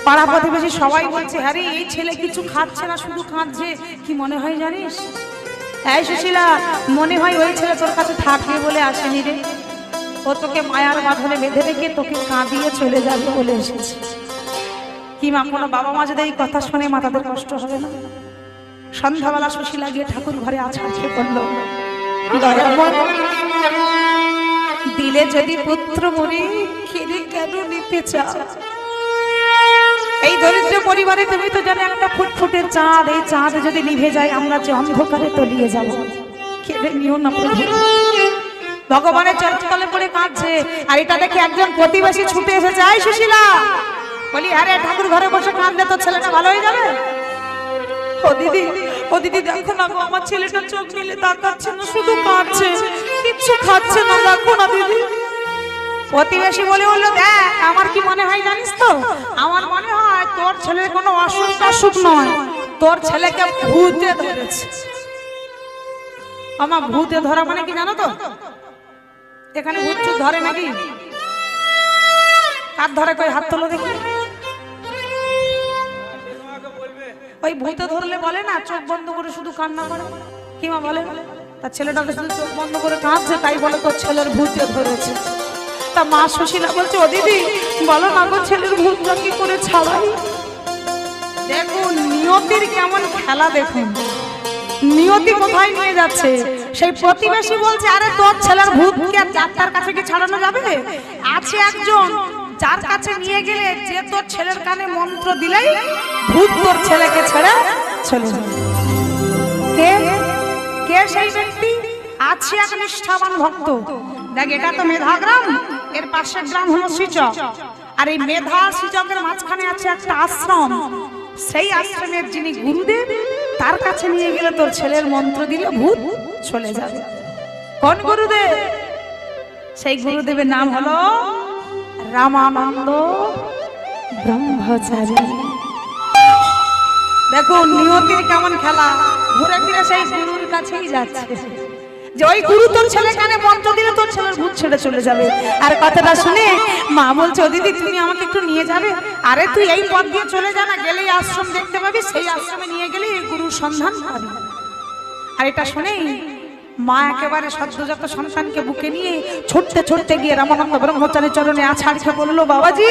A: পাড়া প্রতিবেশী সবাই বলছে আরে এই ছেলে কিছু খাচ্ছে না, শুধু কাঁদছে, কি মনে হয় জানিস? এই সুশীলা, মনে হয় ওই ছেলে তোর কাছে থাকবে বলে আসেনি রে, ও তোকে মায়ার বাঁধনে বেঁধে রেখে তোকে কাঁদিয়ে চলে যাবে বলে এসেছে। কি মা, কোনো বাবা মা যদি এই কথা শুনে মা তাদের কষ্ট হবে না? সন্ধ্যাবেলা সুশীলা গিয়ে ঠাকুর ঘরে আছাড় খেয়ে পড়ল, দিলে যদি পুত্র মরে খেলে কেন নিতে চাও? এই দরিদ্র পরিবারে তুমি তো জানো একটা ফুটফুটে চাঁদ, এই চাঁদ যদি নিভে যায় আমরা যে অন্ধকারে তলিয়ে যাব, কেড়ে নিও না প্রভু। ভগবানের চরণতলে পড়ে কাঁদছে, আর এটা দেখে একজন প্রতিবেশী ছুটে এসেছে, আই সুশীলা, বলি আরে ঠাকুর ঘরে বসে কাঁদলে তো ছেলেটা ভালো হয়ে যাবে। ও দিদি, ও দিদি দেখো না গো, আমার ছেলেটা চোখ মেলে তাকাচ্ছে না, শুধু কাঁদছে, কিচ্ছু খাচ্ছে না, দেখো না দিদি। প্রতিবেশী বলে বললো দেখ আমার কি মনে হয় জানিস তো, আমার মনে হয় তোর ছেলের কোনো অসুখ নয়, তোর ছেলেকে ভূতে ধরেছে। আমার ভূতে ধরা মানে কি জানো তো? এখানে ভূত চুত ধরে নাকি? কার ধরে কই হাত তোলো দেখি। ওই ভূতে ধরলে বলে না চোখ বন্ধ করে শুধু কান্না করে, কি মা বলে? তার ছেলেটা শুধু চোখ বন্ধ করে কাঁদছে, তাই বলে তোর ছেলের ভূতে ধরেছে। তা মা সুশীলা বলছে ও দিদি বলো না গো ছেলের ভূতটা কি করে ছাড়াই? দেখুন নিয়তির কেমন খেলা, দেখুন নিয়তি কোথায় নিয়ে যাচ্ছে। সেই প্রতিবেশী বলছে আরে তোর ছেলের ভূতকে ডাক্তার কাছে কি ছাড়ানো যাবে? আছে একজন যার কাছে নিয়ে গেলে যে তোর ছেলের কানে মন্ত্র দিলেই ভূত তোর ছেলেকে ছেড়ে চলে যাবে। কে কে সেই ব্যক্তি? আছে এক নিষ্ঠাবান ভক্ত। দেখ এটা তো মেধা গ্রাম, এর পাশের গ্রাম হলো সূচক, আর এই মেধা সূচকের মাঝখানে আছে একটা আশ্রম। সেই আশ্রমের যিনি গুরুদেব, তার কাছে নিয়ে গেলে তোর ছেলের মন্ত্র দিলে ভূত চলে যাবে। কোন গুরুদেব? সেই গুরুদেবের নাম হলো রামানন্দ ব্রহ্মচারী। দেখুন নিয়তির কেমন খেলা, ঘুরে ফিরে সেই গুরুর কাছেই যাচ্ছে, যে ওই গুরু তোর ছেলে কানে মন্ত্র দিলে তোর ছেলের ভূত ছেড়ে চলে যাবে। আর কথাটা শুনে মা বলছে ও দিদি তুমি আমাকে একটু নিয়ে যাবে? আরে তুই এই পথ দিয়ে চলে যা না, গেলেই আশ্রম দেখতে পাবি, সেই আশ্রমে নিয়ে গেলে এই গুরুর সন্ধান পাবি। আর এটা শুনেই মা একেবারে সদ্যজাত সন্তানকে বুকে নিয়ে ছুটতে ছুটতে গিয়ে রামানন্দ ব্রহ্মচারীর চরণে আছাড় খেয়ে বললো বাবাজি,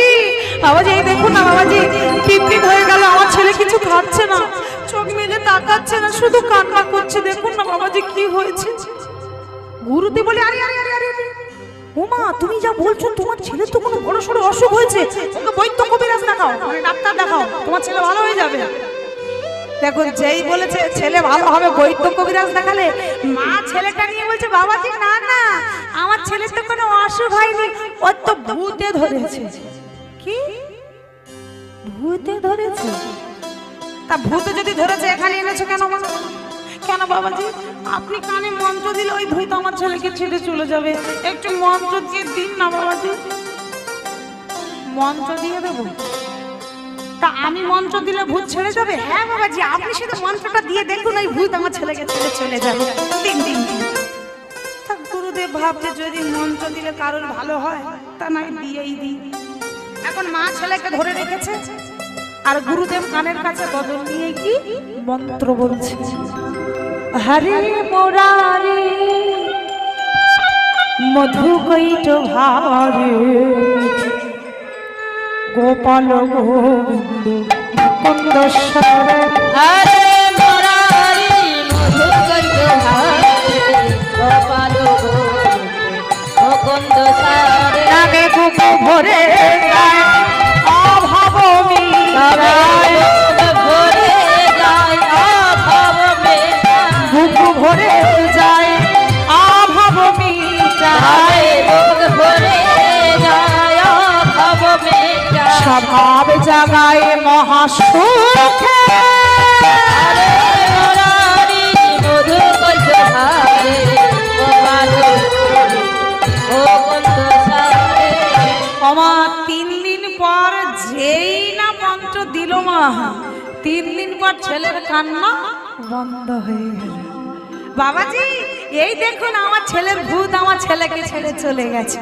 A: বাবাজি এই দেখুন না বাবাজি, 3 দিন হয়ে গেল আমার ছেলে কিছু খাচ্ছে না, চোখ মেলে তাকাচ্ছে না, শুধু কান্না করছে, দেখুন না বাবাজি কি হয়েছে। গুরুদেব বলে আরে আরে আরে আরে ওমা তুমি যা বলছো, তোমার ছেলে তো কোনো বড় সড়ো অসুখ হয়েছে, ওকে বৈদ্য কবিরাজ দেখাও, মানে ডাক্তার দেখাও, তোমার ছেলে ভালো হয়ে যাবে। দেখুন যেই বলেছে ছেলে ভালো হবে বৈদ্য কবিরাজ দেখালে, মা ছেলেটা নিয়ে বলছে বাবাজি না না আমার ছেলের তো কোনো অসুখ হয়নি, ওর তো ভূতে ধরেছে। কি ভূতে ধরেছে? তা ভূতে যদি ধরেছে এখানে এনেছো কেন মা? কেন বাবাজি আপনি কানে মন্ত্র দিলে ওই ভূত আমার ছেলেকে ছেড়ে চলে যাবে, একটু মন্ত্র দিয়ে দিন না বাবাজি। মন্ত্র দিয়ে দেবো? তা আমি মন্ত্র দিলে ভূত ছেড়ে যাবে? হ্যাঁ বাবাজি আপনি শুধু মন্ত্রটা দিয়ে দেখুন, ওই ভূত আমার ছেলেকে ছেড়ে চলে যাবে। দিন দিন দিন। তা গুরুদেব ভাবছে যদি মন্ত্র দিলে কারোর ভালো হয়, তা নয় দিয়েই দিই। এখন মা ছেলেকে ধরে রেখেছে, আর গুরুদেব কানের কাছে বদল নিয়ে কি মন্ত্র বলছে, হরে মোরারে মধু কৈট ভারে গোপাল গোবিন্দ মুকুন্দ সরে,
C: হরে মুরারি মধু কৈট ভারে গোপাল গোবিন্দ মুকুন্দ সরে,
A: নামে বুক ভরে
C: সবাই ভরে যায় অভাব মেটা
A: বুক ভরে যায় অভাব মিটায়
C: সবাই বুক ভরে যায় অভাব মেটা
A: স্বভাব জাগায় মহাসুখে
C: আরে মরারি মধু কলধারে ও মাধু ও বন্ধ সারে
A: আমার 3 দিন পর যেই না মন্ত্র দিল মা 3 দিন পর ছেলের কান্না বন্ধ হয়ে গেল। বাবাজি এই দেখুন আমার ছেলের ভূত আমার ছেলেকে ছেড়ে চলে গেছে।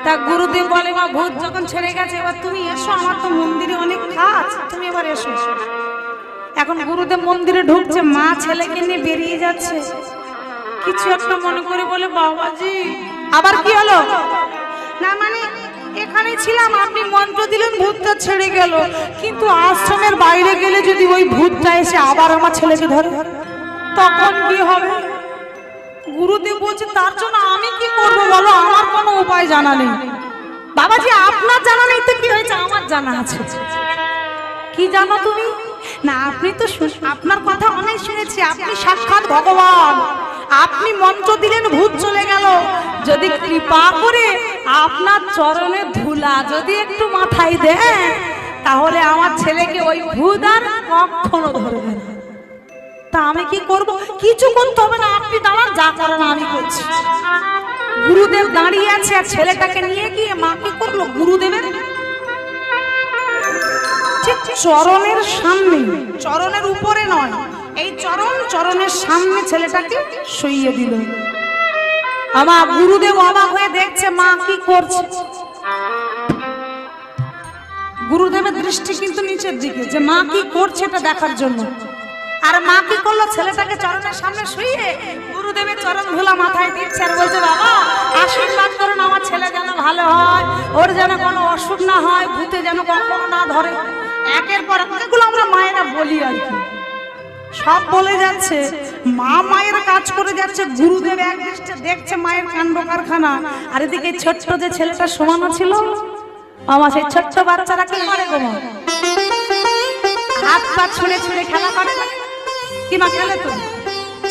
A: তা গুরুদেব বলে মা ভূত যখন ছেড়ে গেছে এবার তুমি এসো, আমার তো মন্দিরে অনেক কাজ, তুমি এবার এসো। এখন গুরুদেব মন্দিরে ঢুকছে, মা ছেলেকে নিয়ে বেরিয়ে যাচ্ছে, কিছু একটা মনে করে বলে বাবাজি আবার কি হলো না, মানে এখানে ছিলাম আপনি মন্ত্র দিলেন ভূতটা ছেড়ে গেল, কিন্তু আশ্রমের বাইরে গেলে যদি ওই ভূতটা এসে আবার আমার ছেলেকে ধরে তখন কি হবে? গুরুদেব বলছে তার জন্য আমি কি করব বলো, আমার কোনো উপায় জানা নেই। বাবাজি আপনার জানা নেই তো কি হয়েছে, আমার জানা আছে। কি জানো তুমি? না আপনি তো আপনার কথা অনেক শুনেছি, আপনি সাক্ষাৎ ভগবান, আপনি মন্ত্র দিলেন ভূত চলে গেল, যদি কৃপা করে আপনার চরণে ধুলা যদি একটু মাথায় দেন তাহলে আমার ছেলেকে ওই ভূত আর কখনো ধরবে না। তা আমি কি করব? কিছু করতে হবে না, আপনি দাঁড়ান, যা করেন আমি করছি। গুরুদেব দাঁড়িয়ে আছে আর ছেলেটাকে নিয়ে গিয়ে মা কি করলো, গুরুদেবের ঠিক চরণের সামনে, চরণের উপরে নয়, এই চরণের সামনে ছেলেটাকে শুইয়ে দিল। আমার গুরুদেব অবাক হয়ে দেখছে মা কি করছে। গুরুদেবের দৃষ্টি কিন্তু নিচের দিকে, যে মা কি করছে এটা দেখার জন্য। আর মা কি করলো, ছেলেটাকে চরণের সামনে শুইয়ে গুরুদেবের চরণ ধুলা মাথায় দিচ্ছে আর বলছে বাবা আশীর্বাদ করুন আমার ছেলে যেন ভালো হয়, ওর যেন কোনো অসুখ না হয়, ভূতে যেন কখনো না ধরে। একের পর এগুলো আমরা মায়েরা বলি আর কি, সব বলে যাচ্ছে, মা মায়ের কাজ করে যাচ্ছে। গুরুদেব এক দৃষ্টি দেখছে মায়ের কাণ্ড কারখানা, আর এদিকে ছোট্ট যে ছেলেটা শোয়ানো ছিল আমার, সেই ছোট্ট বাচ্চারা কি করে গো মা, হাত পা ছুঁড়ে ছুঁড়ে খেলা করে না কি মা, খেলে তো।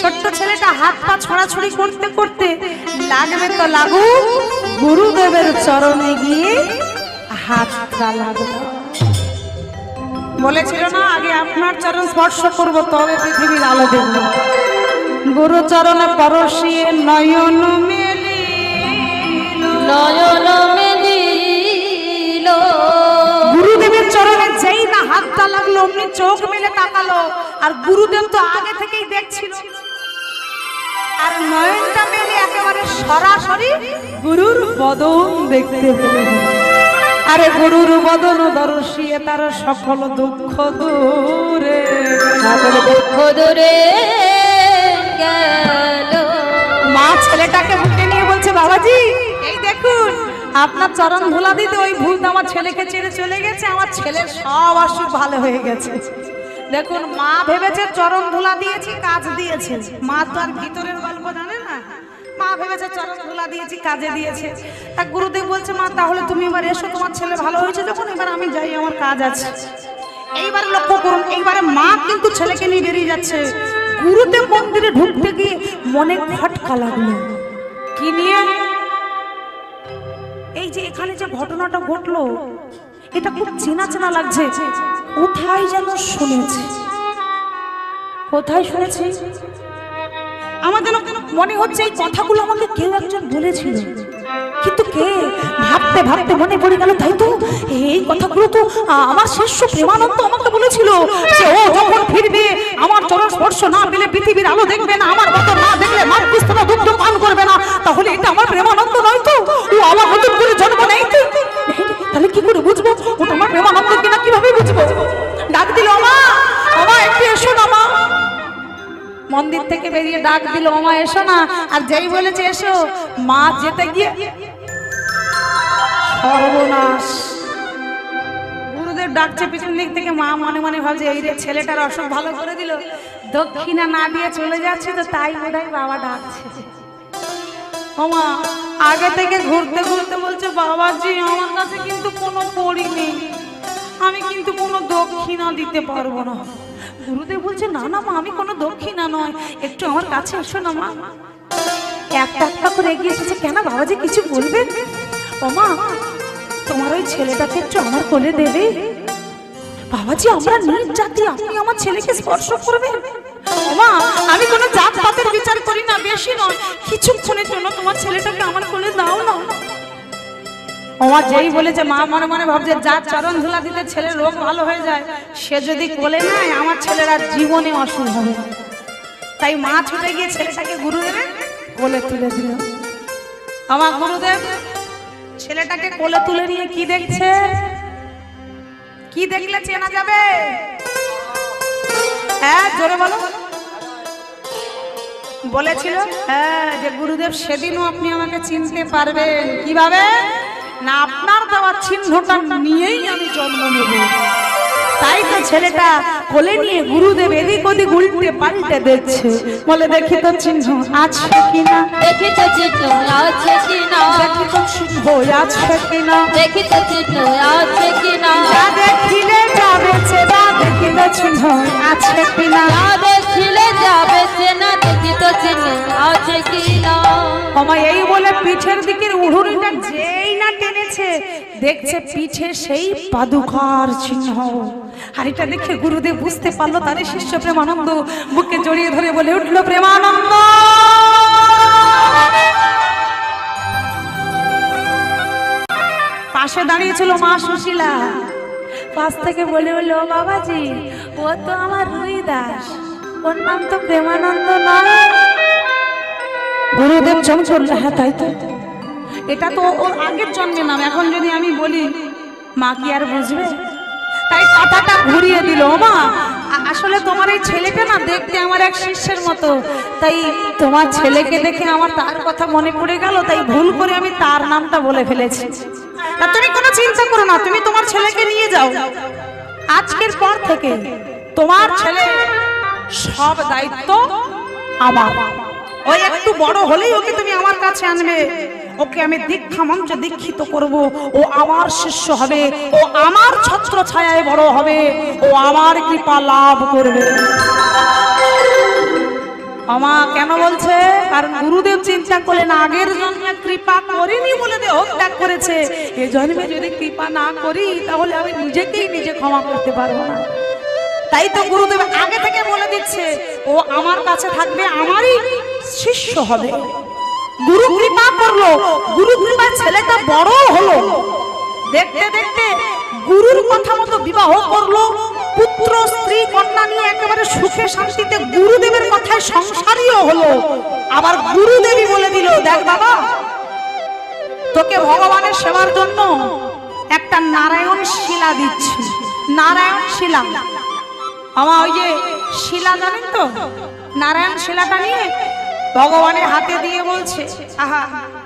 A: ছোট্ট ছেলেটা হাত পা ছড়াছড়ি করতে করতে লাগবে তো লাগুক, গুরুদেবের চরণে গিয়ে হাতটা লাগলো। বলেছিল না আগে আপনার চরণ স্পর্শ করব তবে পৃথিবীর আলো দেখব। গুরু চরণে পরশিয়ে নয়ন মেলিল,
C: নয়ন মেলিল
A: গুরুদেবের চরণে যেই না হাতটা লাগলো অমনি চোখ মেলে তাকালো, আর গুরুদেব তো আগে থেকেই দেখছিল, আর নয়নটা মেলে একেবারে সরাসরি গুরুর বদন দেখতে পেল। আরে গুরুর বদন দর্শিয়ে তার সকল দুঃখ দূরে,
C: সকল দুঃখ দূরে গেল।
A: মা ছেলেটাকে বুকে নিয়ে বলছে বাবাজি এই দেখুন আপনার চরণ ধুলা দিতে ওই ভূত আমার ছেলেকে ছেড়ে চলে গেছে, আমার ছেলের সব অসুখ ভালো হয়ে গেছে। দেখুন মা ভেবেছে চরণ ধুলা দিয়েছি কাজ দিয়েছে, মা তো আর ভিতরের গল্প জানে না, মা ভেবেছে চরণ ধুলা দিয়েছি কাজে দিয়েছে। তা গুরুদেব বলছে মা তাহলে তুমি এবার এসো, তোমার ছেলে ভালো হয়েছে যখন, এবার আমি যাই, আমার কাজ আছে। এইবার লক্ষ্য করুন, এইবারে মা কিন্তু ছেলেকে নিয়ে বেরিয়ে যাচ্ছে। গুরুদেব মন্দিরে ঢুকতে গিয়ে মনে খটকা লাগলো, কি নিয়ে? এই যে এখানে যে ঘটনাটা ঘটলো এটা খুব চেনা চেনা লাগছে, কোথায় যেন শুনেছি, কোথায় শুনেছি আমার যেন মনে হচ্ছে এই কথাগুলো আমাকে কেউ একজন বলেছিল, কিন্তু কে? ভাবতে ভাবতে মনে পড়ে গেল, তাই তো এই কথাগুলো তো আমার শিষ্য প্রেমানন্দ আমাকে বলেছিল, যে ও যখন ফিরবে আমার চরণ স্পর্শ না পেলে পৃথিবীর আলো দেখবে না, আমার মতো না দেখলে মাতৃস্তনা দুগ্ধ পান করবে না। তাহলে এটা আমার প্রেমানন্দ নয় তো, ও আমার নতুন করে জন্ম নেই তো, তাহলে কি করে বুঝবো ওটা আমার প্রেমানন্দ কিনা, কিভাবে বুঝবো? ডাক দিল মা, মা একটু এসো না মা। মন্দির থেকে বেরিয়ে ডাক দিল মা এসো না, আর যেই বলেছে এসো মা যেতে গিয়ে সর্বনাশ। গুরুদেব ডাকছে পিছন দিক থেকে, মা মনে মনে ভাবছে এই রে ছেলেটার অসুখ ভালো করে দিল, দক্ষিণা না দিয়ে চলে যাচ্ছে তো তাই বোধহয় বাবা ডাকছে। ও মা আগে থেকে ঘুরতে ঘুরতে বলছে বাবাজি আমার কাছে কিন্তু কোনো পড়ি নেই, আমি কিন্তু কোনো দক্ষিণা দিতে পারবো না। গুরুদেব বলছে না না মা, আমি কোনো দক্ষিণা নয়, একটু আমার কাছে এসো না মা। একটা একটা করে এগিয়ে এসেছে। কেন বাবাজি কিছু বলবেন? ও মা, তোমার ওই ছেলেটাকে একটু আমার কোলে দেবে? বাবাজি আমরা নিজ জাতি, আপনি আমার ছেলেকে স্পর্শ করবেন? ও মা, আমি কোনো জাত পাতের বিচার করি না, বেশি নয়, কিছুক্ষণের জন্য তোমার ছেলেটাকে আমার কোলে দাও না। আমার যেই বলেছে মা মনে মনে ভাবছে যার চরণ ধুলা দিতে ছেলের রোগ ভালো হয়ে যায়, সে যদি কোলে নেয় আমার ছেলের আর জীবনে অসুখ হবে না। তাই মা ছুটে গিয়ে ছেলেটাকে গুরুদেবের কোলে তুলে দিল। আমার গুরুদেব ছেলেটাকে কোলে তুলে নিয়ে কি দেখছে? কি দেখলে চেনা যাবে? হ্যাঁ জোরে বলো। বলেছিল হ্যাঁ যে গুরুদেব সেদিনও আপনি আমাকে চিনতে পারবেন। কিভাবে না? আপনার দেওয়া চিহ্নটা নিয়েই আমি জন্ম নেব। তাই তো ছেলেটা কোলে নিয়ে গুরুদেব এদিক ওদিক উল্টে পাল্টে দেখছে, বলে দেখি তো চিহ্ন আছে কিনা,
C: দেখি তো চিহ্ন আছে কিনা,
A: দেখি তো চিহ্ন আছে কিনা,
C: দেখি তো চিহ্ন আছে কিনা,
A: যা দেখিলে যাবে চেনা, দেখি তো চিহ্ন আছে কিনা,
C: যা দেখিলে যাবে চেনা, দেখি তো চিহ্ন আছে কিনা।
A: আমায় এই বলে পিঠের দিকের উড়ুরিটা যেই না টেনেছে, দেখছে পিঠে সেই পাদুকার চিহ্ন। আর এটা দেখে গুরুদেব বুঝতে পারলো তার শিষ্য প্রেমানন্দ বুকে জড়িয়ে ধরে বলে উঠলো প্রেমানন্দ। পাশে দাঁড়িয়েছিল মা সুশীলা, পাশ থেকে বলে বললো বাবাজি ও তো আমার রুই দাস, ওর নাম তো প্রেমানন্দ নয়। গুরুদেব জম করলো হ্যাঁ তাই তো, এটা তো ওর আগের জন্মের নাম, এখন যদি আমি বলি মা কি আর বুঝবে? তাই কথাটা ঘুরিয়ে দিল। মা আসলে তোমার এই ছেলেটা না দেখতে আমার এক শিষ্যের মতো, তাই তোমার ছেলেকে দেখে আমার তার কথা মনে পড়ে গেল, তাই ভুল করে আমি তার নামটা বলে ফেলেছি। তা তুমি কোনো চিন্তা করো না, তুমি তোমার ছেলেকে নিয়ে যাও। আজকের পর থেকে তোমার ছেলে সব দায়িত্ব আমার। ওই একটু বড় হলেই ওকে তুমি আমার কাছে আনবে, ওকে আমি দীক্ষা মঞ্চে দীক্ষিত করব, ও আমার শিষ্য হবে, ও আমার ছত্র ছায়ায় বড় হবে, ও আমার কৃপা লাভ করবে। আমা কেন বলছে? কারণ গুরুদেব চিন্তা করলেন আগের জন্মে কৃপা করিনি বলে দেহ ত্যাগ করেছে, এ জন্মে যদি কৃপা না করি তাহলে আমি নিজেকেই নিজে ক্ষমা করতে পারবো না। তাই তো গুরুদেব আগে থেকে বলে দিচ্ছে ও আমার কাছে থাকবে, আমারই শিষ্য হবে। গুরু কৃপা করলো, গুরু কৃপায় ছেলেটা বড় হলো, দেখতে দেখতে গুরুর কথা মতো বিবাহ করলো, পুত্র স্ত্রী কন্যা নিয়ে একেবারে সুখে শান্তিতে গুরুদেবের কথায় সংসারীও হলো। আবার গুরুদেবী বলে দিল দেখ বাবা, তোকে ভগবানের সেবার জন্য একটা নারায়ণ শিলা দিচ্ছি। নারায়ণ শিলা, আমার ওই যে শিলা জানেন তো, নারায়ণ শিলাটা নিয়ে ভগবানের হাতে দিয়ে বলছে, আহা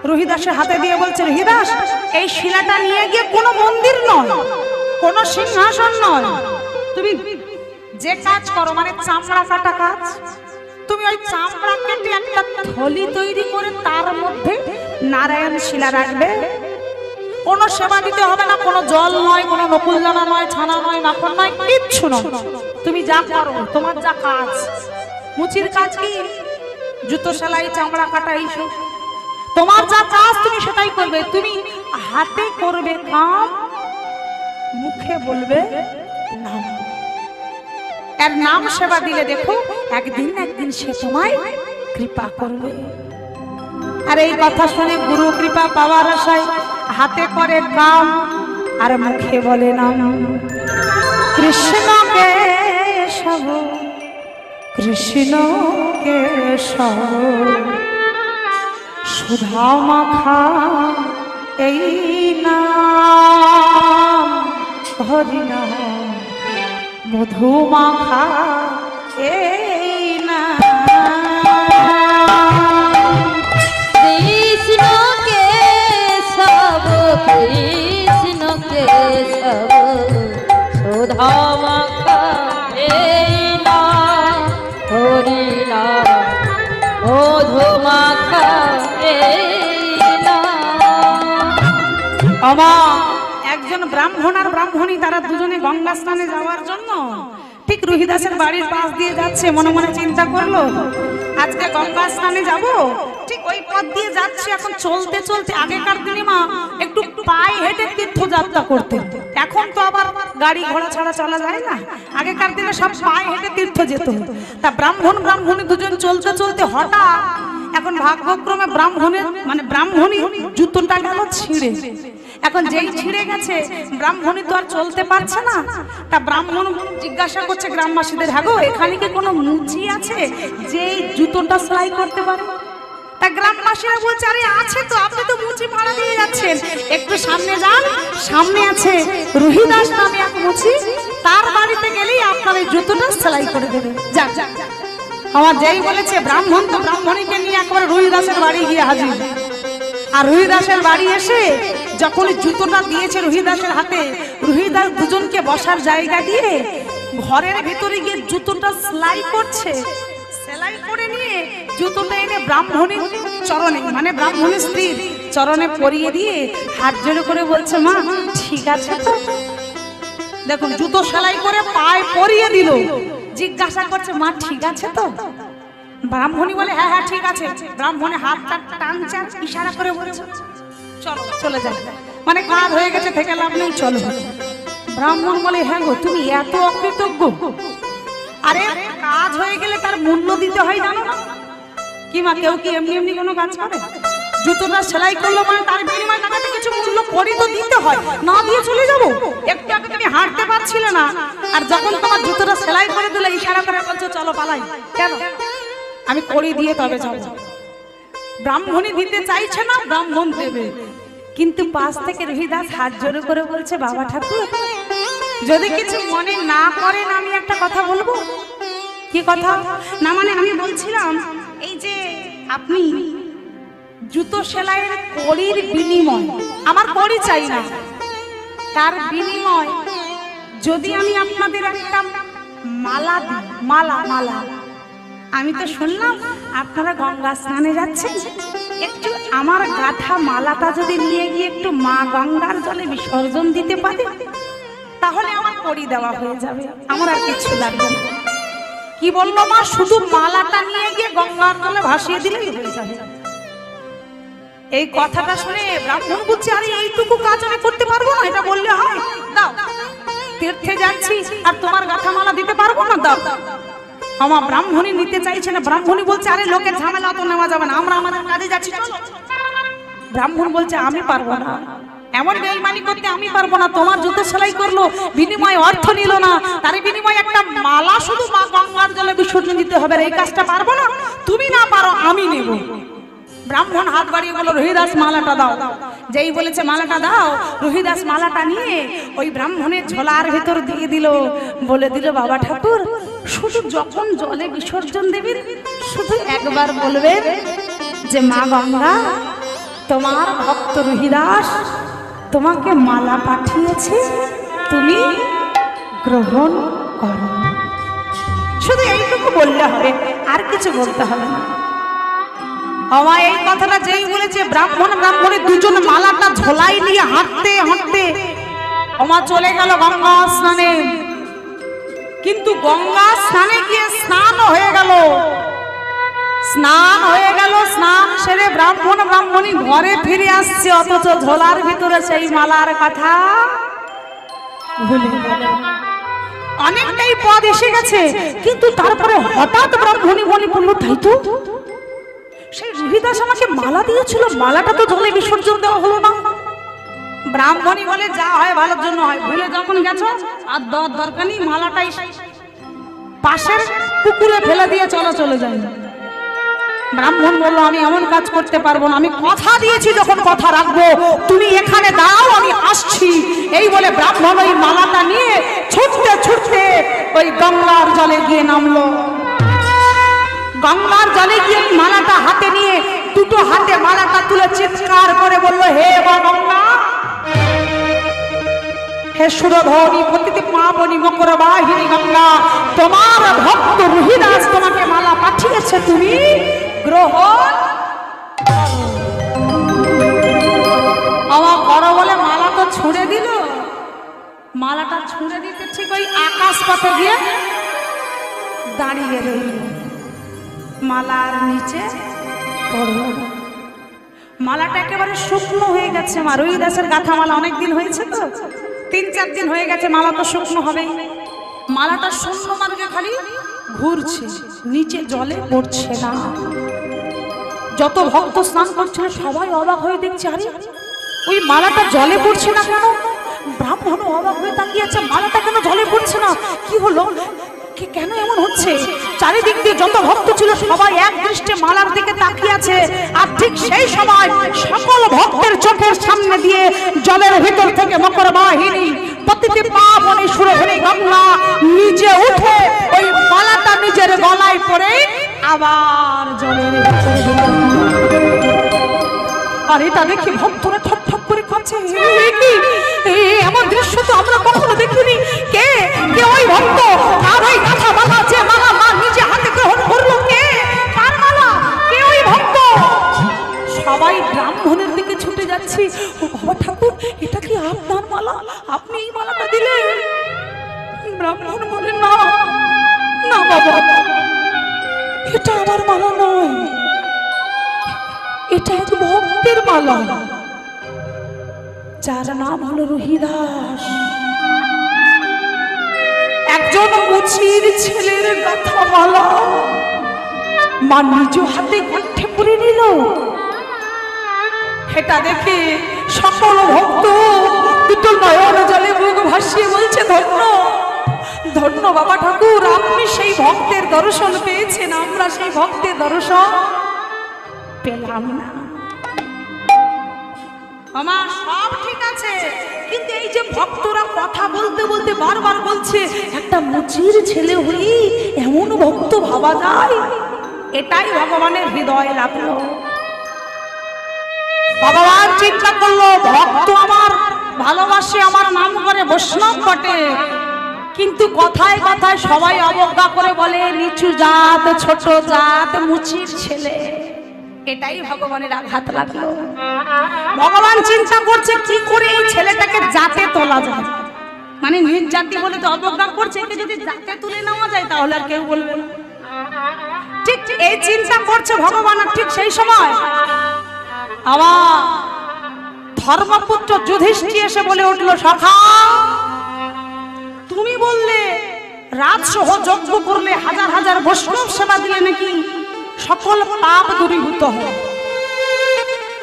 A: রোহিদাসের হাতে দিয়ে বলছে রোহিদাস এই শিলাটা নিয়ে গিয়ে কোনো মন্দির নয়, কোনো সিংহাসন নয়, তুমি যে কাজ করো মানে চামড়া কাটা কাজ, তুমি ওই চামড়া কেটে একটা থলি তৈরি করে তার মধ্যে নারায়ণ শিলা রাখবে। কোনো সেবা দিতে হবে না, কোনো জল নয়, কোনো নকুল দানা নয়, ছানা নয়, মাখন নয়, কিচ্ছু নয়। তুমি যা করো, তোমার যা কাজ, মুচির কাজ কি, জুতো সেলাই, চামড়া কাটা, এইসব তোমার যা কাজ তুমি সেটাই করবে। তুমি হাতে করবে কাম, মুখে বলবে নাম। এর নাম সেবা দিলে দেখো একদিন একদিন সে তোমায় কৃপা করবে। আর এই কথা শুনে গুরু কৃপা পাওয়ার আশায় হাতে করে কাম আর মুখে বলে নাম। কৃষ্ণ কেশব কৃষ্ণ কেশব সুধা মাখা এই নাম, হরি নাম মধু মাখা এই নাম।
C: কৃষ্ণ কেশব কৃষ্ণ কেশব সুধা মাখা এই নাম, হরি নাম মধু মাখা এই নাম।
A: আমার একজন একজন ব্রাহ্মণ আর ব্রাহ্মণী তারা দুজনে গঙ্গা স্নানে যাওয়ার জন্য ঠিক রুহিদাসের বাড়ির পাশ দিয়ে যাচ্ছে। মনে মনে চিন্তা করলো আজকে গঙ্গা স্নানে যাব, ঠিক ওই পথ দিয়ে যাচ্ছে। এখন চলতে চলতে, আগেকার দিনে মা একটু পায়ে হেঁটে তীর্থযাত্রা করতেন, এখন তো আবার গাড়ি ঘোড়া ছাড়া চলা যায় না। আগেকার দিনে সব পায়ে হেঁটে তীর্থ যেত। তা ব্রাহ্মণ ব্রাহ্মণী দুজন চলতে চলতে হঠাৎ এখন ভাগ্যক্রমে ব্রাহ্মণী জুতোটা গেল ছিঁড়ে। এখন যেই ছিঁড়ে গেছে ব্রাহ্মণী তো আর চলতে পারছে না। তা ব্রাহ্মণ জিজ্ঞাসা করছে গ্রামবাসীদের, হ্যাঁ গো এখানে কি কোনো মুচি আছে যে জুতোটা সেলাই করতে পারে? তা গ্রামবাসীরা বলছে, আরে আছে তো, আপনি তো মুচি ভাড়া দিয়ে যাচ্ছেন, একটু সামনে যান, সামনে আছে রুহিদাস নামে এক মুচি, তার বাড়িতে গেলেই আপনার এই জুতোটা সেলাই করে দেবে। যান। আমার যেই বলেছে ব্রাহ্মণ তো ব্রাহ্মণীকে নিয়ে একবার রুহিদাসের বাড়ি গিয়ে হাজির। আর রুহিদাসের বাড়ি এসে যখন জুতোটা দিয়েছে রুহিদাসের হাতে, রুহিদাস দুজনকে বসার জায়গা দিয়ে ঘরের ভেতরে গিয়ে জুতোটা সেলাই করছে। সেলাই করে নিয়ে জুতোটা এনে ব্রাহ্মণীর চরণে, মানে ব্রাহ্মণীর স্ত্রীর চরণে পরিয়ে দিয়ে হাত জোড়ে করে বলছে, মা ঠিক আছে তো? দেখুন জুতো সেলাই করে পায়ে পরিয়ে দিল, জিজ্ঞাসা করছে, মা ঠিক আছে তো? ব্রাহ্মণী বলে, হ্যাঁ হ্যাঁ ঠিক আছে। ব্রাহ্মণে হাতটা টানছে, ইশারা করে বলছে, চলো চলে যাই, মানে কাজ হয়ে গেছে, থেকে লাভ নেই, চলো। ব্রাহ্মণ বলে, হ্যাঁ গো তুমি এত অকৃতজ্ঞ? আরে কাজ হয়ে গেলে তার মূল্য দিতে হয়, জানো না? কি মা, কেউ কি এমনি এমনি কোনো কাজ করে? জুতোটা সেলাই করলো মানে তার বিনিময়ে তাকে কিছু মূল্য করি তো দিতে হয়, না দিয়ে চলে যাবো? একটু আগে তুমি হাঁটতে পারছিলে না, আর যখন তোমার জুতোটা সেলাই করে দিলে ইশারা করে বলছো চলো পালাই, কেন? আমি করি দিয়ে তবে যাবো। ব্রাহ্মণী দিতে চাইছে না, ব্রাহ্মণ দেবে, কিন্তু পাশ থেকে রুহিদাস হাত জোড়ে করে বলছে, বাবা ঠাকুর যদি কিছু মনে না করেন আমি একটা কথা বলবো। কি কথা? না মানে আমি বলছিলাম এই যে আপনি জুতো সেলাইয়ের কড়ির বিনিময়, আমার কড়ি চাই না, তার বিনিময় যদি আমি আপনাদের একটা মালা দিই, মালা। আমি তো শুনলাম আপনারা গঙ্গা স্নানে যাচ্ছেন, একটু আমার গাঁথা মালাটা যদি নিয়ে গিয়ে একটু মা গঙ্গার জলে বিসর্জন দিতে পারে, তাহলে আমার কড়ি দেওয়া হয়ে যাবে, আমার আর কিছু লাগবে না। কি বললো মা? শুধু মালাটা নিয়ে গিয়ে গঙ্গার জলে ভাসিয়ে দিলেই হয়ে যাবে। এই কথাটা শুনে ব্রাহ্মণ বলছে, আরে এইটুকু কাজ আমি করতে পারবো না, এটা বললে হয়? দাও, তীর্থে যাচ্ছি আর তোমার গাঁথা মালা দিতে পারবো না, দাও। আমার ব্রাহ্মণী নিতে চাইছে না। ব্রাহ্মণী বলছে, আরে লোকের ঝামেলা তো নেওয়া যাবে না, আমরা আমাদের কাজে যাচ্ছি, চলো। ব্রাহ্মণ বলছে, আমি পারবো না, এমন বেঈমানি করতে আমি পারবো না। তোমার জুতো সেলাই করলো, বিনিময়ে অর্থ নিল না, তার বিনিময়ে একটা মালা শুধু মা গঙ্গার জলে বিসর্জন দিতে হবে, এই কাজটা পারবো না, তুমি না পারো আমি নেব। ব্রাহ্মণ হাত বাড়িয়ে বলল, রুহিদাস মালাটা দাও। যেই বলেছে মালাটা দাও, রুহিদাস মালাটা নিয়ে ওই ব্রাহ্মণের ঝোলার ভেতর দিয়ে দিল, বলে দিল, বাবা ঠাকুর শুধু যখন জলে বিসর্জন দেবেন শুধু একবার বলবেন যে মা গঙ্গা তোমার ভক্ত রুহিদাস তোমাকে মালা পাঠিয়েছে, তুমি গ্রহণ করো। শুধু এইটুকু বললে হবে, আর কিছু বলতে হবে না। আমার এই কথাটা যেই বলেছে, ব্রাহ্মণের দুজন মালাটা ঝোলাই নিয়ে হাঁটতে হাঁটতে আমার চলে গেল গঙ্গা স্নানে। কিন্তু গঙ্গা স্নানে গিয়ে স্নান হয়ে গেল, স্নান সেরে ব্রাহ্মণী ঘরে ফিরে আসছে, অথচ ঝোলার ভিতরে সেই মালার কথা ভুলে গেল। অনেকটাই পথ এসে গেছে, কিন্তু তারপরে হঠাৎ ব্রাহ্মণী বলল, তাই তো সেই রুহিদাস আমাকে মালা দিয়েছিল, মালাটা তো জলে বিসর্জন দেওয়া হলো না। ব্রাহ্মণী বলে, যা হয় ভালোর জন্য হয়, ভুলে যখন গেছো আর দরকার নেই, মালাটাই পাশের পুকুরে ফেলে দিয়ে চলে যায়। ব্রাহ্মণ বলল, আমি এমন কাজ করতে পারবো না, আমি কথা দিয়েছি যখন কথা রাখবো, তুমি এখানে দাও আমি আসছি। এই বলে ব্রাহ্মণ ওই মালাটা নিয়ে ছুটতে ওই গঙ্গার জলে গিয়ে নামলো। গঙ্গার জলে গিয়ে মালাটা হাতে নিয়ে দুটো হাতে মালাটা তুলে চিৎকার করে বলল, হে মা গঙ্গা, হে সুরধনী পতিতে পাবনী মকর বাহিনী গঙ্গা, তোমার ভক্ত রুহিদাস তোমাকে মালা পাঠিয়েছে, তুমি গ্রহণ আমার করো বলে মালা তো ছুঁড়ে দিল। মালাটা ছুঁড়ে দিতে ঠিক ওই আকাশ পথে গিয়ে দাঁড়িয়ে রইল। মালার নিচে পড়ল। মালাটা একেবারে শুকনো হয়ে গেছে। মা রুই দাসের গাঁথা মালা অনেক দিন হয়েছে তো, 3-4 দিন হয়ে গেছে, মালা তো শুকনো হবেই। মালাটা শূন্য মার্গে খালি ঘুরছে, নিচে জলে পড়ছে না। যত ভক্ত স্নান করছিল সবাই অবাক হয়ে দেখছে, আরে ওই মালাটা জলে পড়ছে না কেন? ব্রাহ্মণ অবাক হয়ে তাকিয়েছে, মালাটা কেন জলে পড়ছে না, কি হলো, কেন এমন হচ্ছে? চারিদিক দিয়ে যত ভক্ত ছিল সবাই এক দৃষ্টে মালার দিকে তাকিয়ে আছে। আর ঠিক সেই সময় সকল ভক্তের চোখের সামনে দিয়ে জলের ভিতর থেকে মকর বাহিনী প্রতিটি পা বনে সুরভনী গঙ্গা নিচে উঠে ওই মালাটা নিজের গলায় পড়ে আবার জলের ভিতরে ঢুকে। আর এটা দেখে ভক্তরা ঠক ঠক করে কাঁদছে। এমন দৃশ্য তো আমরা কখনো দেখিনি। কে কে ওই ভক্ত? আর ওই গাঁথা মালা, যে মালা মা নিজে হাতে গ্রহণ করলো, কে? কার মালা? কে ওই ভক্ত? সবাই ব্রাহ্মণের দিকে ছুটে যাচ্ছি। ও বাবা ঠাকুর, এটা কি আপনার মালা? আপনি এই মালাটা দিলেন? ব্রাহ্মণ বলে, না না বাবা, এটা আমার মালা নয়, এটা এক ভক্তের মালা, যার নাম হলো রুহিদাস। একজন মুচির ছেলের গাঁথা মালা মা নিজ হাতে কণ্ঠে পরে নিল। এটা দেখে সকল ভক্ত দুটো নয়ন জলে মুখ ভাসিয়ে বলছে, ধন্য ধন্য বাবা ঠাকুর, আপনি সেই ভক্তের দর্শন পেয়েছেন, আমরা সেই ভক্তের দর্শন পেলাম না। আমার সব ঠিক আছে, কিন্তু এই যে ভক্তরা কথা বলতে বলতে বারবার বলছে একটা মুচির ছেলে হই এমন ভক্ত ভাবা যায়, এটাই ভগবানের হৃদয় লাগলো। ভগবান চিন্তা করলো, ভক্ত আমার ভালোবাসে, আমার নাম করে বৈষ্ণব বটে, কিন্তু কথায় কথায় সবাই অবজ্ঞা করে বলে নিচু জাত, ছোট জাত, মুচির ছেলে। এটাই ভগবানের আঘাত লাগলো। ভগবান চিন্তা করছে কি করে এই ছেলেটাকে জাতে তোলা যায়, মানে নিজ জাতি বলে তো অবজ্ঞা করছে, একে যদি জাতে তুলে নেওয়া যায় তাহলে আর কেউ বলবে না। ঠিক এই চিন্তা করছে ভগবান। আর ঠিক সেই সময় আবার ধর্মপুত্র যুধিষ্ঠির এসে বলে উঠলো, সখা, তুমি বললে রাজসহ যজ্ঞ করলে, হাজার হাজার বৈষ্ণব সেবা দিলে নাকি সকল পাপ দূরীভূত হয়।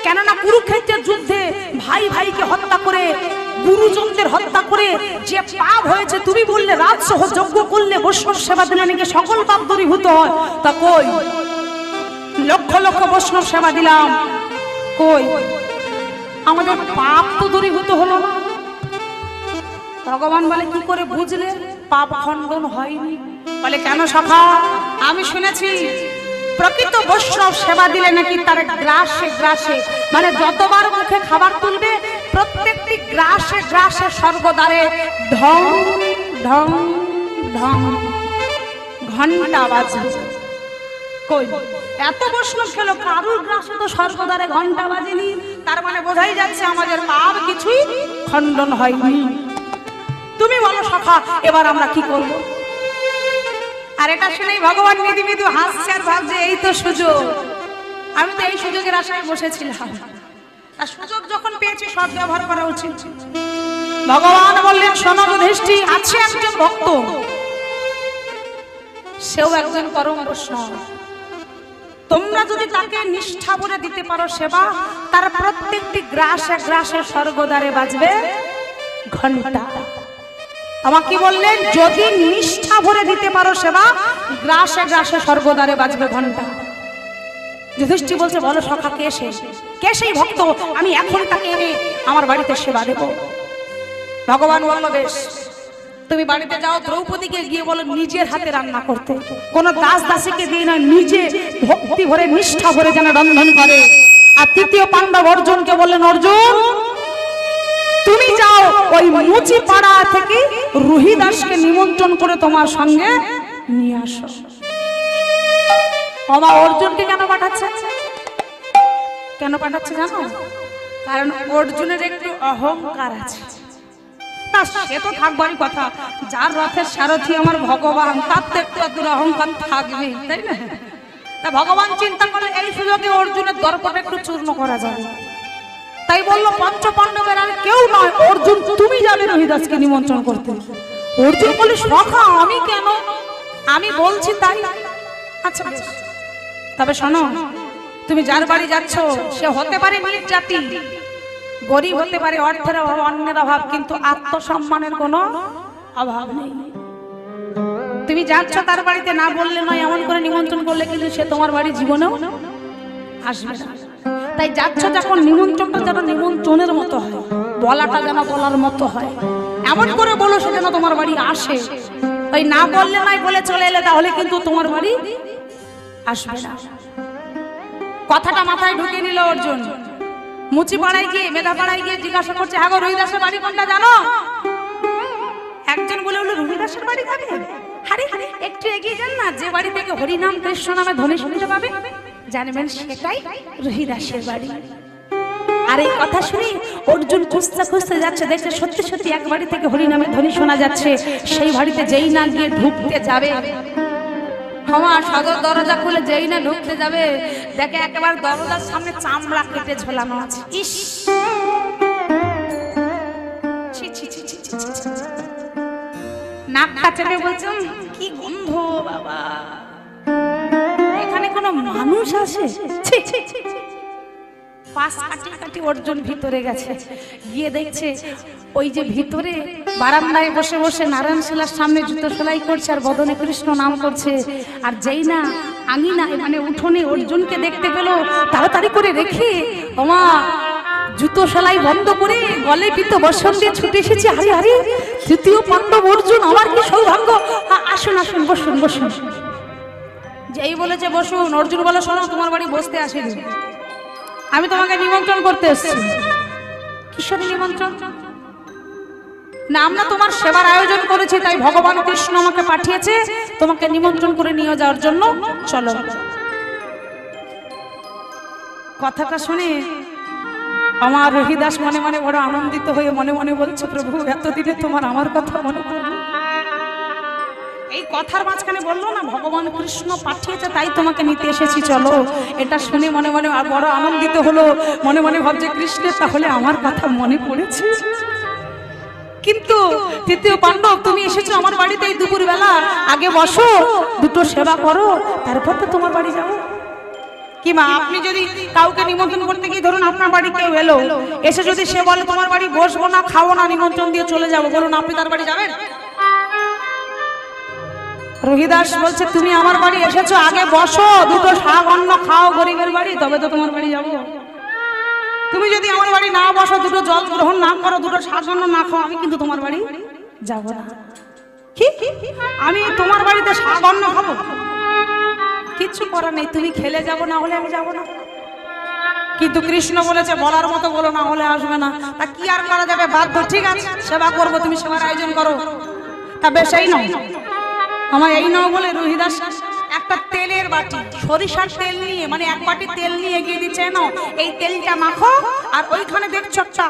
A: কেননা কুরুক্ষেত্রের যুদ্ধে ভাই ভাইকে হত্যা করে, গুরুজনদের হত্যা করে যে পাপ হয়েছে, তুমি বললে রাজসহ যজ্ঞ করলে, বৈষ্ণব সেবা দিলে নাকি সকল পাপ দূরীভূত হয়। তা কই, লক্ষ লক্ষ বৈষ্ণব সেবা দিলাম, কই আমাদের পাপ তো দূরীভূত হলো না। ভগবান বলে, কি করে বুঝলে পাপ খণ্ডন হয়নি? বলে, কেন সখা, আমি শুনেছি প্রকৃত বৈষ্ণব সেবা দিলে নাকি তার গ্রাসে গ্রাসে, মানে যতবার মুখে খাবার তুলবে প্রত্যেকটি গ্রাসে গ্রাসে স্বর্গদ্বারে ঢং ঢং ঢং ঘন্টা বাজে। কই এত বৈষ্ণব খেলো, কারুর গ্রাসে তো স্বর্গদ্বারে ঘন্টা বাজেনি, তার মানে বোঝাই যাচ্ছে আমাদের পাপ কিছুই খণ্ডন হয়নি। তুমি বলো সখা, এবার আমরা কি করব? আর এটা শুনেই ভগবান মৃদু মৃদু হাসছে আর ভাবছে, এই তো সুযোগ, আমি তো এই সুযোগের আশায় বসেছিলাম, আর সুযোগ যখন পেয়েছি সৎ ব্যবহার করা উচিত। ভগবান বললেন, শোনো যুধিষ্ঠির, আছে একজন ভক্ত, সেও একজন পরম বৈষ্ণব, তোমরা যদি তাকে নিষ্ঠা ভরে দিতে পারো সেবা, তার প্রত্যেকটি গ্রাসে গ্রাসে স্বর্গদ্বারে বাজবে ঘন্টা। আমাকে বললেন, যদি নিষ্ঠা ভরে দিতে পারো সেবা, গ্রাসে গ্রাসে স্বর্গদ্বারে বাজবে ঘন্টা। যুধিষ্ঠির বলছে, বলো সখা, কে সেই ভক্ত, আমি এখন তাকে এনে আমার বাড়িতে সেবা দেব। ভগবান বলল, বেশ, তুমি বাড়িতে যাও, দ্রৌপদীকে গিয়ে বলো নিজের হাতে রান্না করতে, কোন দাস দাসীকে দিয়ে না, নিজে ভক্তি ভরে নিষ্ঠা ভরে যেন রন্ধন করে। আর তৃতীয় পাণ্ডব অর্জুনকে বললেন, অর্জুন তুমি যাও ওই মুচি পাড়া থেকে রুহিদাসকে নিমন্ত্রণ করে তোমার সঙ্গে নিয়ে আসো। আমার অর্জুনকে কেন পাঠাচ্ছে? কেন পাঠাচ্ছে জানো? কারণ অর্জুনের একটু অহংকার আছে। না সে তো থাকবারই কথা, যার রথের সারথি আমার ভগবান, তার তো একটু দূর অহংকার থাকবে, তাই না? তা ভগবান চিন্তা করে এই সুযোগে অর্জুনের দর্পটা একটু চূর্ণ করা যাবে, তাই বললো পঞ্চ পাণ্ডবের আর কেউ নয়, অর্জুন তুমি যাবে রহিদাসকে নিমন্ত্রণ করতে। অর্জুন বলে সখা আমি কেন, আমি বলছি তাই। আচ্ছা বেশ, তবে শোনো, তুমি যার বাড়ি যাচ্ছ সে হতে পারে নিজ জাতি, গরিব হতে পারে, অর্থের অভাব, অন্যের অভাব, কিন্তু আত্মসম্মানের কোনো অভাব নেই। তুমি যাচ্ছ তার বাড়িতে, না বললে নয়, এমন করে নিমন্ত্রণ করলে কিন্তু সে তোমার বাড়ি জীবনেও আসবে না। তাই যাচ্ছ যখন, নিমন্ত্রণটা যেন নিমন্ত্রণের মতো হয়, বলাটা যেন বলার মতো হয়, এমন করে বলো সে যেন তোমার বাড়ি আসে। ওই না বললে নয় বলে চলে এলে তাহলে কিন্তু তোমার বাড়ি আসবে না। কথাটা মাথায় ঢুকিয়ে নিল অর্জুন। মুচি পাড়ায় গিয়ে, মেধা পাড়ায় গিয়ে জিজ্ঞাসা করছে, হ্যাঁ গো রহিদাসের বাড়ি কোনটা জানো? একজন বলে উঠলো রহিদাসের বাড়ি যাবে? আরে একটু এগিয়ে যান না, যে বাড়ি থেকে হরিনাম কৃষ্ণ নামে ধ্বনি শুনতে পাবে, জানবেন সেটাই রহিদাসের বাড়ি। আর এই কথা শুনে অর্জুন খুঁজতে খুঁজতে যাচ্ছে, দেখছে সত্যি সত্যি এক বাড়ি থেকে হরিনামের ধ্বনি শোনা যাচ্ছে। সেই বাড়িতে যেই না গিয়ে ঢুকতে যাবে, আমার সদর দরজা খুলে যেই না ঢুকতে যাবে, দেখে একেবারে দরজার সামনে চামড়া কেটে ঝোলানো আছে। ইস, ছি ছি ছি ছি ছি ছি। নাকটা চেপে বলছেন কি গন্ধ বাবা, এখানে কোনো মানুষ আছে? ছি ছি ছি। পাশ কাটি কাটি অর্জুন ভিতরে গেছে, গিয়ে দেখছে ওই যে ভিতরে বারান্দায় বসে বসে নারায়ণ শিলার সামনে জুতো সেলাই করছে আর বদনে কৃষ্ণ নাম করছে। আর যেই না আঙিনায় মানে উঠোনে অর্জুনকে দেখতে পেল, তাড়াতাড়ি করে রেখে ওমা জুতো সেলাই বন্ধ করে গলে পিতো বসন দিয়ে ছুটে এসেছে। আরে আরে, তৃতীয় পাণ্ডব অর্জুন, আমার কি সৌভাগ্য! আসুন আসুন, বসুন বসুন। যেই বলেছে বসুন, অর্জুন বলে শোনো, তোমার বাড়ি বসতে আসেনি, আমি তোমাকে নিমন্ত্রণ করতে এসেছি। কিসের নিমন্ত্রণ? না, আমরা তোমার সেবার আয়োজন করেছি, তাই ভগবান কৃষ্ণ আমাকে পাঠিয়েছে তোমাকে নিমন্ত্রণ করে নিয়ে যাওয়ার জন্য, চলো। কথাটা শুনে আমার রহিদাস মনে মনে বড় আনন্দিত হয়ে মনে মনে বলছে, প্রভু এতদিনে তোমার আমার কথা মনে পড়লো। এই কথার মাঝখানে বললো না ভগবান কৃষ্ণ পাঠিয়েছে তাই তোমাকে নিতে এসেছি, চলো। এটা শুনে মনে মনে বড় আনন্দিত হলো, মনে মনে ভাবছে কৃষ্ণের তাহলে আমার কথা মনে পড়েছে। কিন্তু তৃতীয় পাণ্ডব, তুমি এসেছো আমার বাড়িতে এই দুপুর বেলা, আগে বসো, দুটো সেবা করো, তারপর তো তোমার বাড়ি যাবো। কি মা, আপনি যদি কাউকে নিমন্ত্রণ করতে গিয়ে ধরুন আপনার বাড়ি কেউ এলো, এসে যদি সে বলে তোমার বাড়ি বসবো না, খাবো না, নিমন্ত্রণ দিয়ে চলে যাবো, বলুন আপনি তার বাড়ি যাবেন? রহিদাস বলছে তুমি আমার বাড়ি এসেছো, আগে বসো, দুটো শাক অন্ন খাও গরিবের বাড়ি, তবে তো তোমার বাড়ি যাবো। তুমি যদি আমার বাড়ি না বসো, দুটো জল গ্রহণ না করো, দুটো শাক অন্ন না খাও, আমি কিন্তু তোমার বাড়ি যাবো না। কি আমি তোমার বাড়িতে শাক অন্ন খাবো? কিচ্ছু করার নেই, তুমি খেলে যাবো, না হলে আমি যাবো না। কিন্তু কৃষ্ণ বলেছে বলার মতো বলো, না হলে আসবে না। তা কি আর করা যাবে, বাধ্য। ঠিক আছে, সেবা করবো, তুমি সেবার আয়োজন করো। তা বেশ, এই নয় আমার এই নাও বলে রহিদাস একটা তেলের বাটি, সরিষার তেল নিয়ে, মানে এক বাটি তেল নিয়ে এগিয়ে দিচ্ছে, নাও এই তেলটা মাখো, আর ওইখানে দেখছো একটা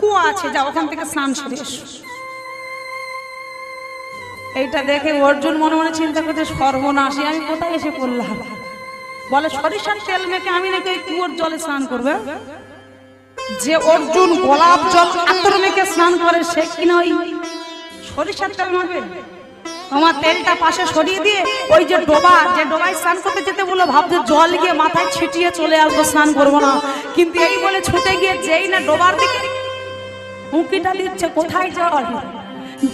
A: কুয়া আছে, যাও ওখান থেকে স্নান সেরে এসো। এইটা দেখে অর্জুন মনে মনে চিন্তা করতে, সর্বনাশী, আমি কোথায় এসে পড়লাম। বলে সরিষার তেল মেখে আমি নাকি ওই কুয়োর জলে স্নান করবে? যে অর্জুন গোলাপ জল আতর মেখে স্নান করে, সে কিনা ওই সরিষার তেল মাখবে? আমার তেলটা পাশে সরিয়ে দিয়ে ওই যে ডোবা, যে ডোবায় স্নান করতে যেতে বললো, ভাবছে জল গিয়ে মাথায় ছিটিয়ে চলে আসবো, স্নান করবো না। কিন্তু এই বলে ছুটে গিয়ে যেই না ডোবার দিকে উঁকিটা দিচ্ছে, কোথায় জল?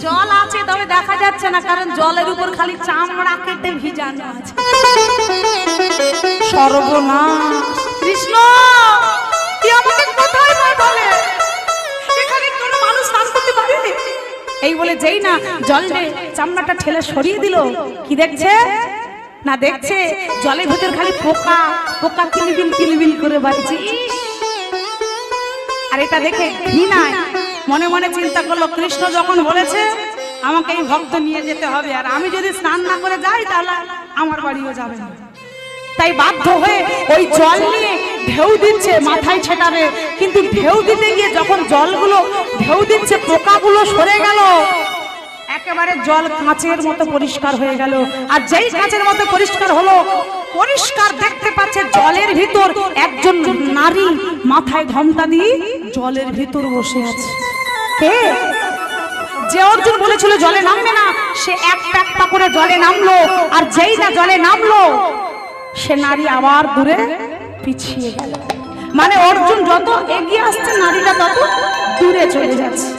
A: জল আছে, তবে দেখা যাচ্ছে না, কারণ জলের উপর খালি চামড়া কেটে ভিজানো আছে। সর্বনাশ! কৃষ্ণ তুই আমাকে কোথায় পাঠালে? এখানে কোনো মানুষ স্নান করতে পারে? এই বলে যেই না জলে চামড়াটা ঠেলে সরিয়ে দিল, কি দেখছে না, দেখছে জলের ভিতর খালি পোকা, পোকা কিলবিল কিলবিল করে বাড়ছে। আর এটা দেখে ঘৃণায় মনে মনে চিন্তা করলো, কৃষ্ণ যখন বলেছে আমাকে এই ভক্ত নিয়ে যেতে হবে, আর আমি যদি স্নান না করে যাই তাহলে আমার বাড়িও যাবে না। তাই বাধ্য হয়ে ওই জল নিয়ে ঢেউ দিচ্ছে মাথায় ছেটাবে, কিন্তু ঢেউ দিতে গিয়ে যখন জলগুলো ঢেউ দিচ্ছে পোকাগুলো সরে গেল, একেবারে জল কাঁচের মতো পরিষ্কার হয়ে গেল। আর যেই কাঁচের মতো পরিষ্কার হলো, পরিষ্কার দেখতে পাচ্ছে জলের ভিতর একজন নারী মাথায় ঘোমটা দিয়ে জলের ভিতর বসে আছে। কে? যে অর্জুন বলেছিল জলে নামবে না, সে এক প্যাক করে জলে নামলো। আর যেই না জলে নামলো, সে নারী আবার দূরে পিছিয়ে গেল। মানে অর্জুন যত এগিয়ে আসছে, নারীটা তত দূরে চলে যাচ্ছে।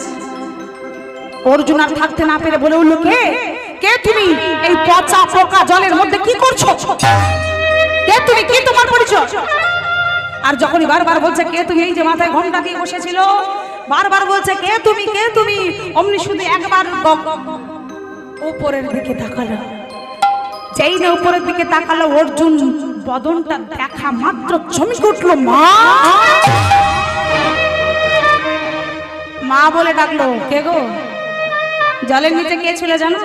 A: অর্জুন আর থাকতে না পেরে বলে উঠলো, কে কে তুমি? এই পচা পোকা জলের মধ্যে কি করছো? কে তুমি? কি তোমার পরিচয়? আর যখনই বারবার বলছে কে তুমি, এই যে মাথায় ঘোমটা দিয়ে বসেছিল, বারবার বলছে কে তুমি, কে তুমি, অমনি শুধু একবার উপরের দিকে তাকালো। যেই না উপরের দিকে তাকালো, অর্জুন বদনটা দেখা মাত্র চমকে উঠলো। মা মা বলে ডাকলো। কে গো? জলের নিচে কে ছিল জানো?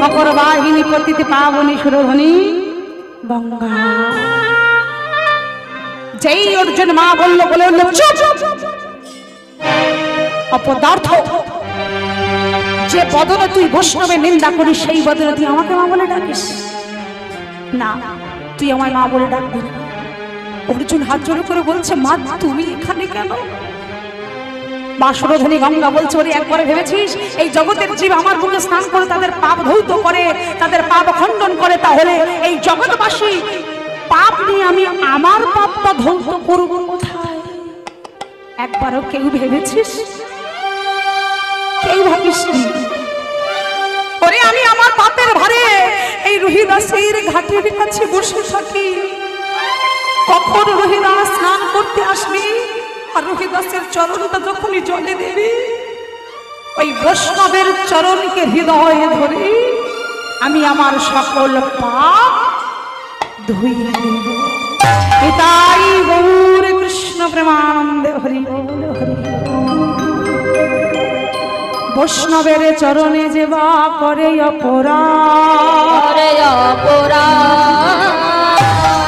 A: মকর বাহিনী পতিতে পাবনী সুরধনী গঙ্গা। যেই অর্জুন মা বললো, বলে উঠলো, চুপ! অপদার্থ, যে বদনে তুই বৈষ্ণবের নিন্দা করিস, সেই বদনে তুই আমাকে মা বলে ডাকিস? না, তুই আমায় মা বলে ডাকবি না। অর্জুন হাত জোড় করে বলছে, মা তুমি এখানে কেন? মা সুরধনী গঙ্গা বলছে, ওরে একবারে ভেবেছিস এই জগতের জীব আমার বুকে স্নান করে তাদের পাপ ধৌত করে, তাদের পাপ খণ্ডন করে, তাহলে এই জগৎবাসী পাপ নিয়ে আমি আমার পাপটা ধৌত করব কোথায়? একবারও কেউ ভেবেছিস? কেউ ভাবিস? ওরে আমি আমার পাপের ভারে এই রোহিদাসের ঘাটের কাছে বসে থাকি। কখন রোহিদাস স্নান করতে আসবি, আর রোহিদাসের চরণটা যখনই জলে দেবে, ওই বৈষ্ণবের চরণকে হৃদয়ে ধরে আমি আমার সকল পাপ ধুইয়ে দেব। এটাই গৌর কৃষ্ণ প্রেমানন্দে হরি বল, হরি বৈষ্ণবের চরণে যে বা করে অপরাধ,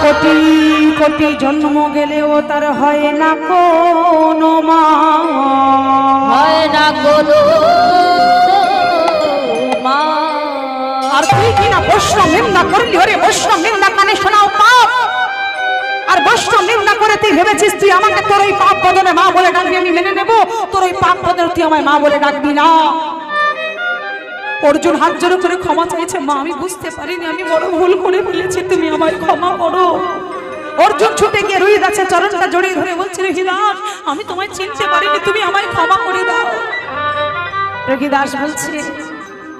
A: কোটি কোটি জন্ম গেলেও তার হয় না কোনো মা, হয় না কোনো মা। আর তুই কিনা বৈষ্ণব নিন্দা করলি, ওরে বৈষ্ণব নিন্দা কানে শোনাও পাপ। আর বৈষ্ণব নিন্দা করে তুই ভেবেছিস তুই আমাকে তোর ওই পাপ বদলে মা বলে ডাকবি, আমি মেনে নেবো? তোর ওই পাপ বদলে তুই আমায় মা বলে ডাকবি না। অর্জুন হাত জোড় করে ক্ষমা চাইছে, মা আমি বুঝতে পারিনি, আমি বড় ভুল করে ফেলেছি, তুমি আমায় ক্ষমা করো। অর্জুন ছুটে গিয়ে রোহিদাসের চরণটা জড়িয়ে ধরে বলছিল, রোহিদাস আমি তোমায় চিনতে পারিনি, তুমি আমায় ক্ষমা করে দাও। রোহিদাস বলছে,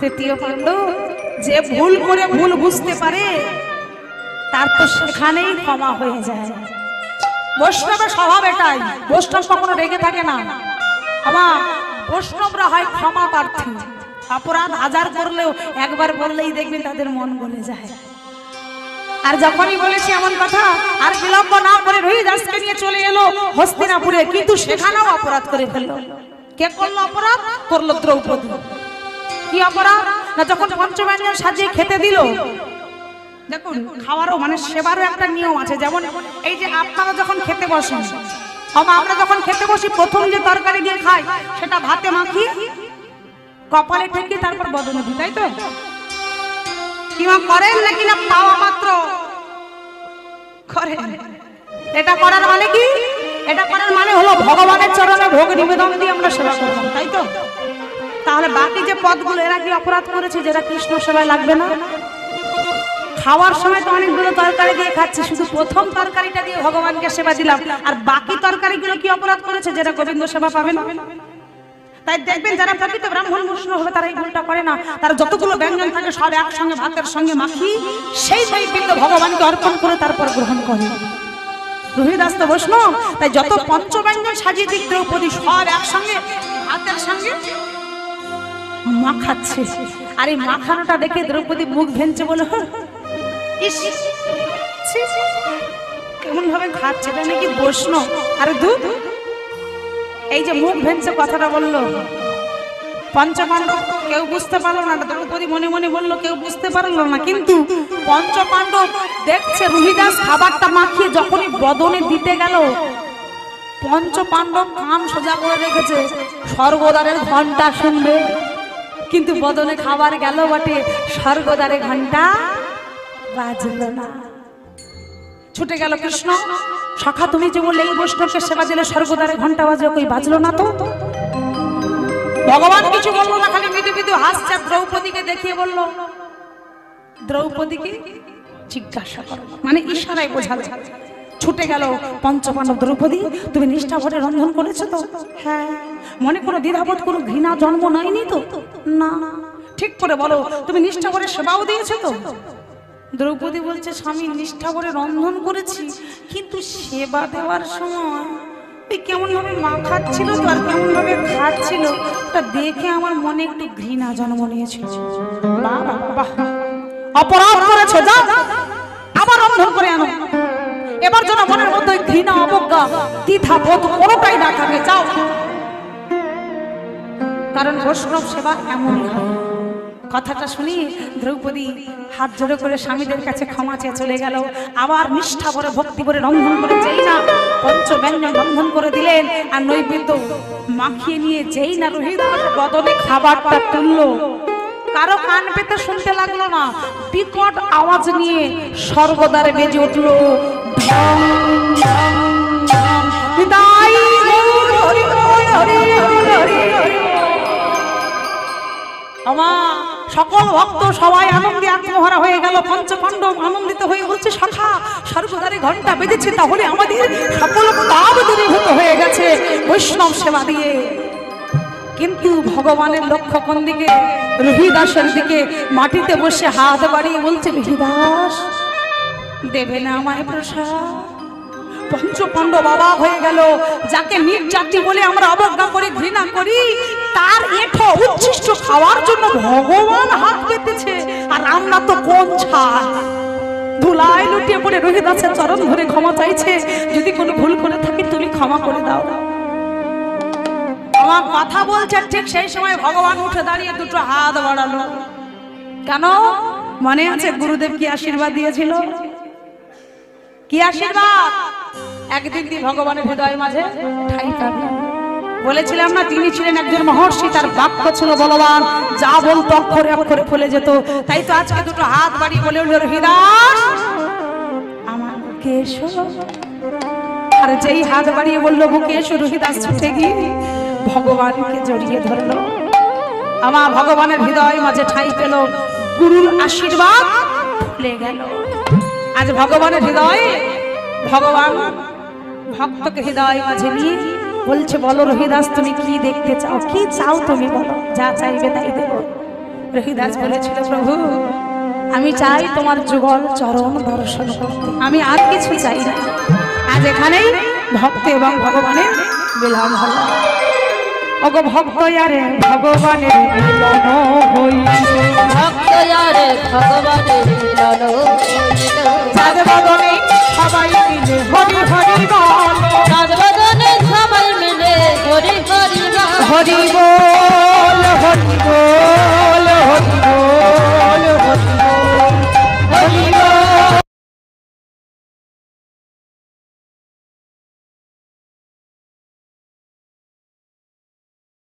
A: তৃতীয় পাণ্ড, যে ভুল করে ভুল বুঝতে পারে তার তো সেখানেই ক্ষমা হয়ে যায়। বৈষ্ণবের স্বভাব এটাই, বৈষ্ণব কখনো রেগে থাকে না। ক্ষমা, বৈষ্ণবরা হয় ক্ষমা প্রার্থী। অপরাধ হাজার করলেও একবার বললেই দেখবেন তাদের মন গলে যায়। আর যখনই বলেছি এমন কথা, আর বিলম্ব না করে রোহিদাসকে নিয়ে চলে এলো হস্তিনাপুরে, কিন্তু সেখানেও অপরাধ করে ফেললো। কে করলো অপরাধ? করলো দ্রৌপদী। কি অপরাধ? না যখন পঞ্চব্যঞ্জন সাজিয়ে খেতে দিল, দেখুন খাওয়ারও মানে সেবারও একটা নিয়ম আছে। যেমন এই যে আপনারা যখন খেতে বসেন, আমরা যখন খেতে বসি প্রথম যে তরকারি দিয়ে খাই সেটা ভাতে মাখি, কপালে ঠেকি, তারপর বদনে দিই, তাই তো? কিমা করেন নাকি না পাওয়া মাত্র করেন? এটা করার মানে কি? এটা করার মানে হলো ভগবানের চরণে ভোগ নিবেদন দিয়ে আমরা সেবা করব, তাই তো? তাহলে বাকি যে পদগুলো এরা কি অপরাধ করেছে যেটা কৃষ্ণ সেবায় লাগবে না? খাওয়ার সময় তো অনেকগুলো তরকারি দিয়ে খাচ্ছি, শুধু প্রথম তরকারিটা দিয়ে ভগবানকে সেবা দিলাম, আর বাকি তরকারিগুলো কি অপরাধ করেছে যেটা গোবিন্দ সেবা পাবে না? তাই দেখবেন যারা প্রকৃত ব্রাহ্মণ বৈষ্ণব হবে তারা এই ভুলটা করে না। তারা যতগুলো ব্যঞ্জন থাকে সব একসঙ্গে ভাতের সঙ্গে মাখি সেই পিণ্ড ভগবানকে অর্পণ করে তারপর গ্রহণ করে। রোহিদাস তো বৈষ্ণব, তাই যত পঞ্চব্যঞ্জন সাজিয়ে দিক দ্রৌপদী সব একসঙ্গে ভাতের সঙ্গে মাখাচ্ছে। আর এই মাখানোটা দেখে দ্রৌপদী মুখ ভেঙচে বলে, ইস কেমন ভাবে খাচ্ছে, এটা নাকি বৈষ্ণব? আরে দুধ, এই যে মুখ ভেঙচে কথাটা বললো, পঞ্চপাণ্ডব কেউ বুঝতে পারলো না, দ্রৌপদী মনে মনে বললো কেউ বুঝতে পারলো না, কিন্তু পঞ্চপাণ্ডব দেখছে রুহিদাস খাবারটা মাখিয়ে যখনই বদনে দিতে গেল, পঞ্চপাণ্ডব কান সোজা করে রেখেছে স্বর্গদ্বারের ঘন্টা শুনবে, কিন্তু বদনে খাবার গেল বটে, স্বর্গদ্বারে ঘন্টা বাজলো না। ছুটে গেল কৃষ্ণ, সখা তুমি যে বললে এই বৈষ্ণবকে সেবা দিলে স্বর্গদ্বারে ঘন্টা বাজে, কই বাজলো না তো। ভগবান কিছু বললো না, খালি মৃদু মৃদু হাসছে, দ্রৌপদীকে দেখিয়ে বলল দ্রৌপদীকে জিজ্ঞাসা করো, মানে ইশারায় বোঝালো। ছুটে গেল পঞ্চপাণ্ডব, দ্রৌপদী তুমি নিষ্ঠা ভরে রন্ধন করেছো তো? হ্যাঁ। মনে কোনো দ্বিধাবোধ কোনো ঘৃণা জন্ম নেয়নি তো? না। ঠিক করে বলো, তুমি নিষ্ঠা ভরে সেবাও দিয়েছো তো? দ্রৌপদী বলছে স্বামী নিষ্ঠা করে রন্ধন করেছি, কিন্তু সেবা দেওয়ার সময় ওই কেমন ভাবে মা খাচ্ছিল তো আর কেমন ভাবে খাচ্ছিল, ওটা দেখে আমার মনে একটু ঘৃণা জন্ম নিয়েছিল। বাহ বাহ, অপরাধ করেছো, যাও আবার রন্ধন করে আনো, এবার যেন মনের মধ্যে ঘৃণা অবজ্ঞা দ্বিধা বোধ কোনোটাই না থাকে, যাও। কারণ বৈষ্ণব সেবা এমনই হয়। কথাটা শুনি দ্রৌপদী হাত জোড়ো করে স্বামীদের কাছে ক্ষমা চেয়ে চলে গেল। আবার নিষ্ঠা করে ভক্তি করে রন্ধন করে, যেই না পঞ্চব্যঞ্জন রন্ধন করে দিলেন আর নৈবেদ্য মাখিয়ে নিয়ে যেই না রোহিদাস বদনে খাবারটা তুললো, কারো কান পেতে শুনতে লাগলো না, বিকট আওয়াজ নিয়ে স্বর্গদ্বারে বেজে উঠলো ঢং ঢং ঢং, হৃদয় হরি হরি হরি হরি। সকল ভক্ত সবাই আনন্দে আত্মহারা হয়ে গেল। পঞ্চপাণ্ডব আনন্দিত হয়ে বলছে সখা স্বর্গদ্বারে ঘন্টা বেজেছে, তাহলে আমাদের সকল পাপ দূরীভূত হয়ে গেছে বৈষ্ণব সেবা দিয়ে। কিন্তু ভগবানের লক্ষ্য কোন দিকে? রুহিদাসের দিকে। মাটিতে বসে হাত বাড়িয়ে বলছে রুহিদাস দেবে না আমায় প্রসাদ? পঞ্চপাণ্ডব অবাক হয়ে গেল। যাকে নির্যাতি বলে আমরা অবজ্ঞা করে ঘৃণা করি, তার এঠো উচ্ছিষ্ট খাওয়ার জন্য ভগবান হাত পেতেছে, আর আমরা তো কোন ছাড়। ধুলায় লুটিয়ে পড়ে রোহিদাসের চরণ ধরে ক্ষমা চাইছে, যদি কোনো ভুল করে থাকি তুমি ক্ষমা করে দাও। আমার কথা বলছে, ঠিক সেই সময় ভগবান উঠে দাঁড়িয়ে দুটো হাত বাড়ালো। কেন? মনে আছে গুরুদেব কি আশীর্বাদ দিয়েছিল? কি আশীর্বাদ? একদিন তিনি ভগবানের হৃদয়ের মাঝে ঠাঁই পাবেন। বলেছিলাম না তিনি ছিলেন একজন মহর্ষি, তার বাক্য ছিল বলবান, যা বলতো অক্ষরে অক্ষরে ফলে যেত। তাই তো আজকে দুটো হাত বাড়ি বলে উঠল রোহিদাস আমার বুকে এসো। আর যেই হাত বাড়িয়ে বললো বুকে এসো, রোহিদাস ছুটে গিয়ে ভগবানকে জড়িয়ে ধরলো। আমার ভগবানের হৃদয় মাঝে ঠাঁই পেল, গুরুর আশীর্বাদ ফুলে গেল। আজ ভগবানের হৃদয়ে ভগবান ভক্তকে হৃদয় মাঝে নিয়ে বলছে বলো রোহিদাস তুমি কি দেখতে চাও, কি চাও তুমি বলো, যা চাইবে তাই দেব। রোহিদাস বলেছিল প্রভু আমি চাই তোমার যুগল চরণ দর্শন করতে, আমি আর কিছু চাই না। আজ এখানেই ভক্ত এবং ভগবানের মিলন হলো। ওগো ভক্ত আরে ভগবানের মিলন হইছে,
C: ভক্ত আরে ভগবানের মিলন হইছে,
A: চাঁদ বদনে সবাই মিলে হরি হরি বল,
C: চাঁদ বদনে সবাই মিলে হরি হরি বল,
A: হরি বল হরি বল।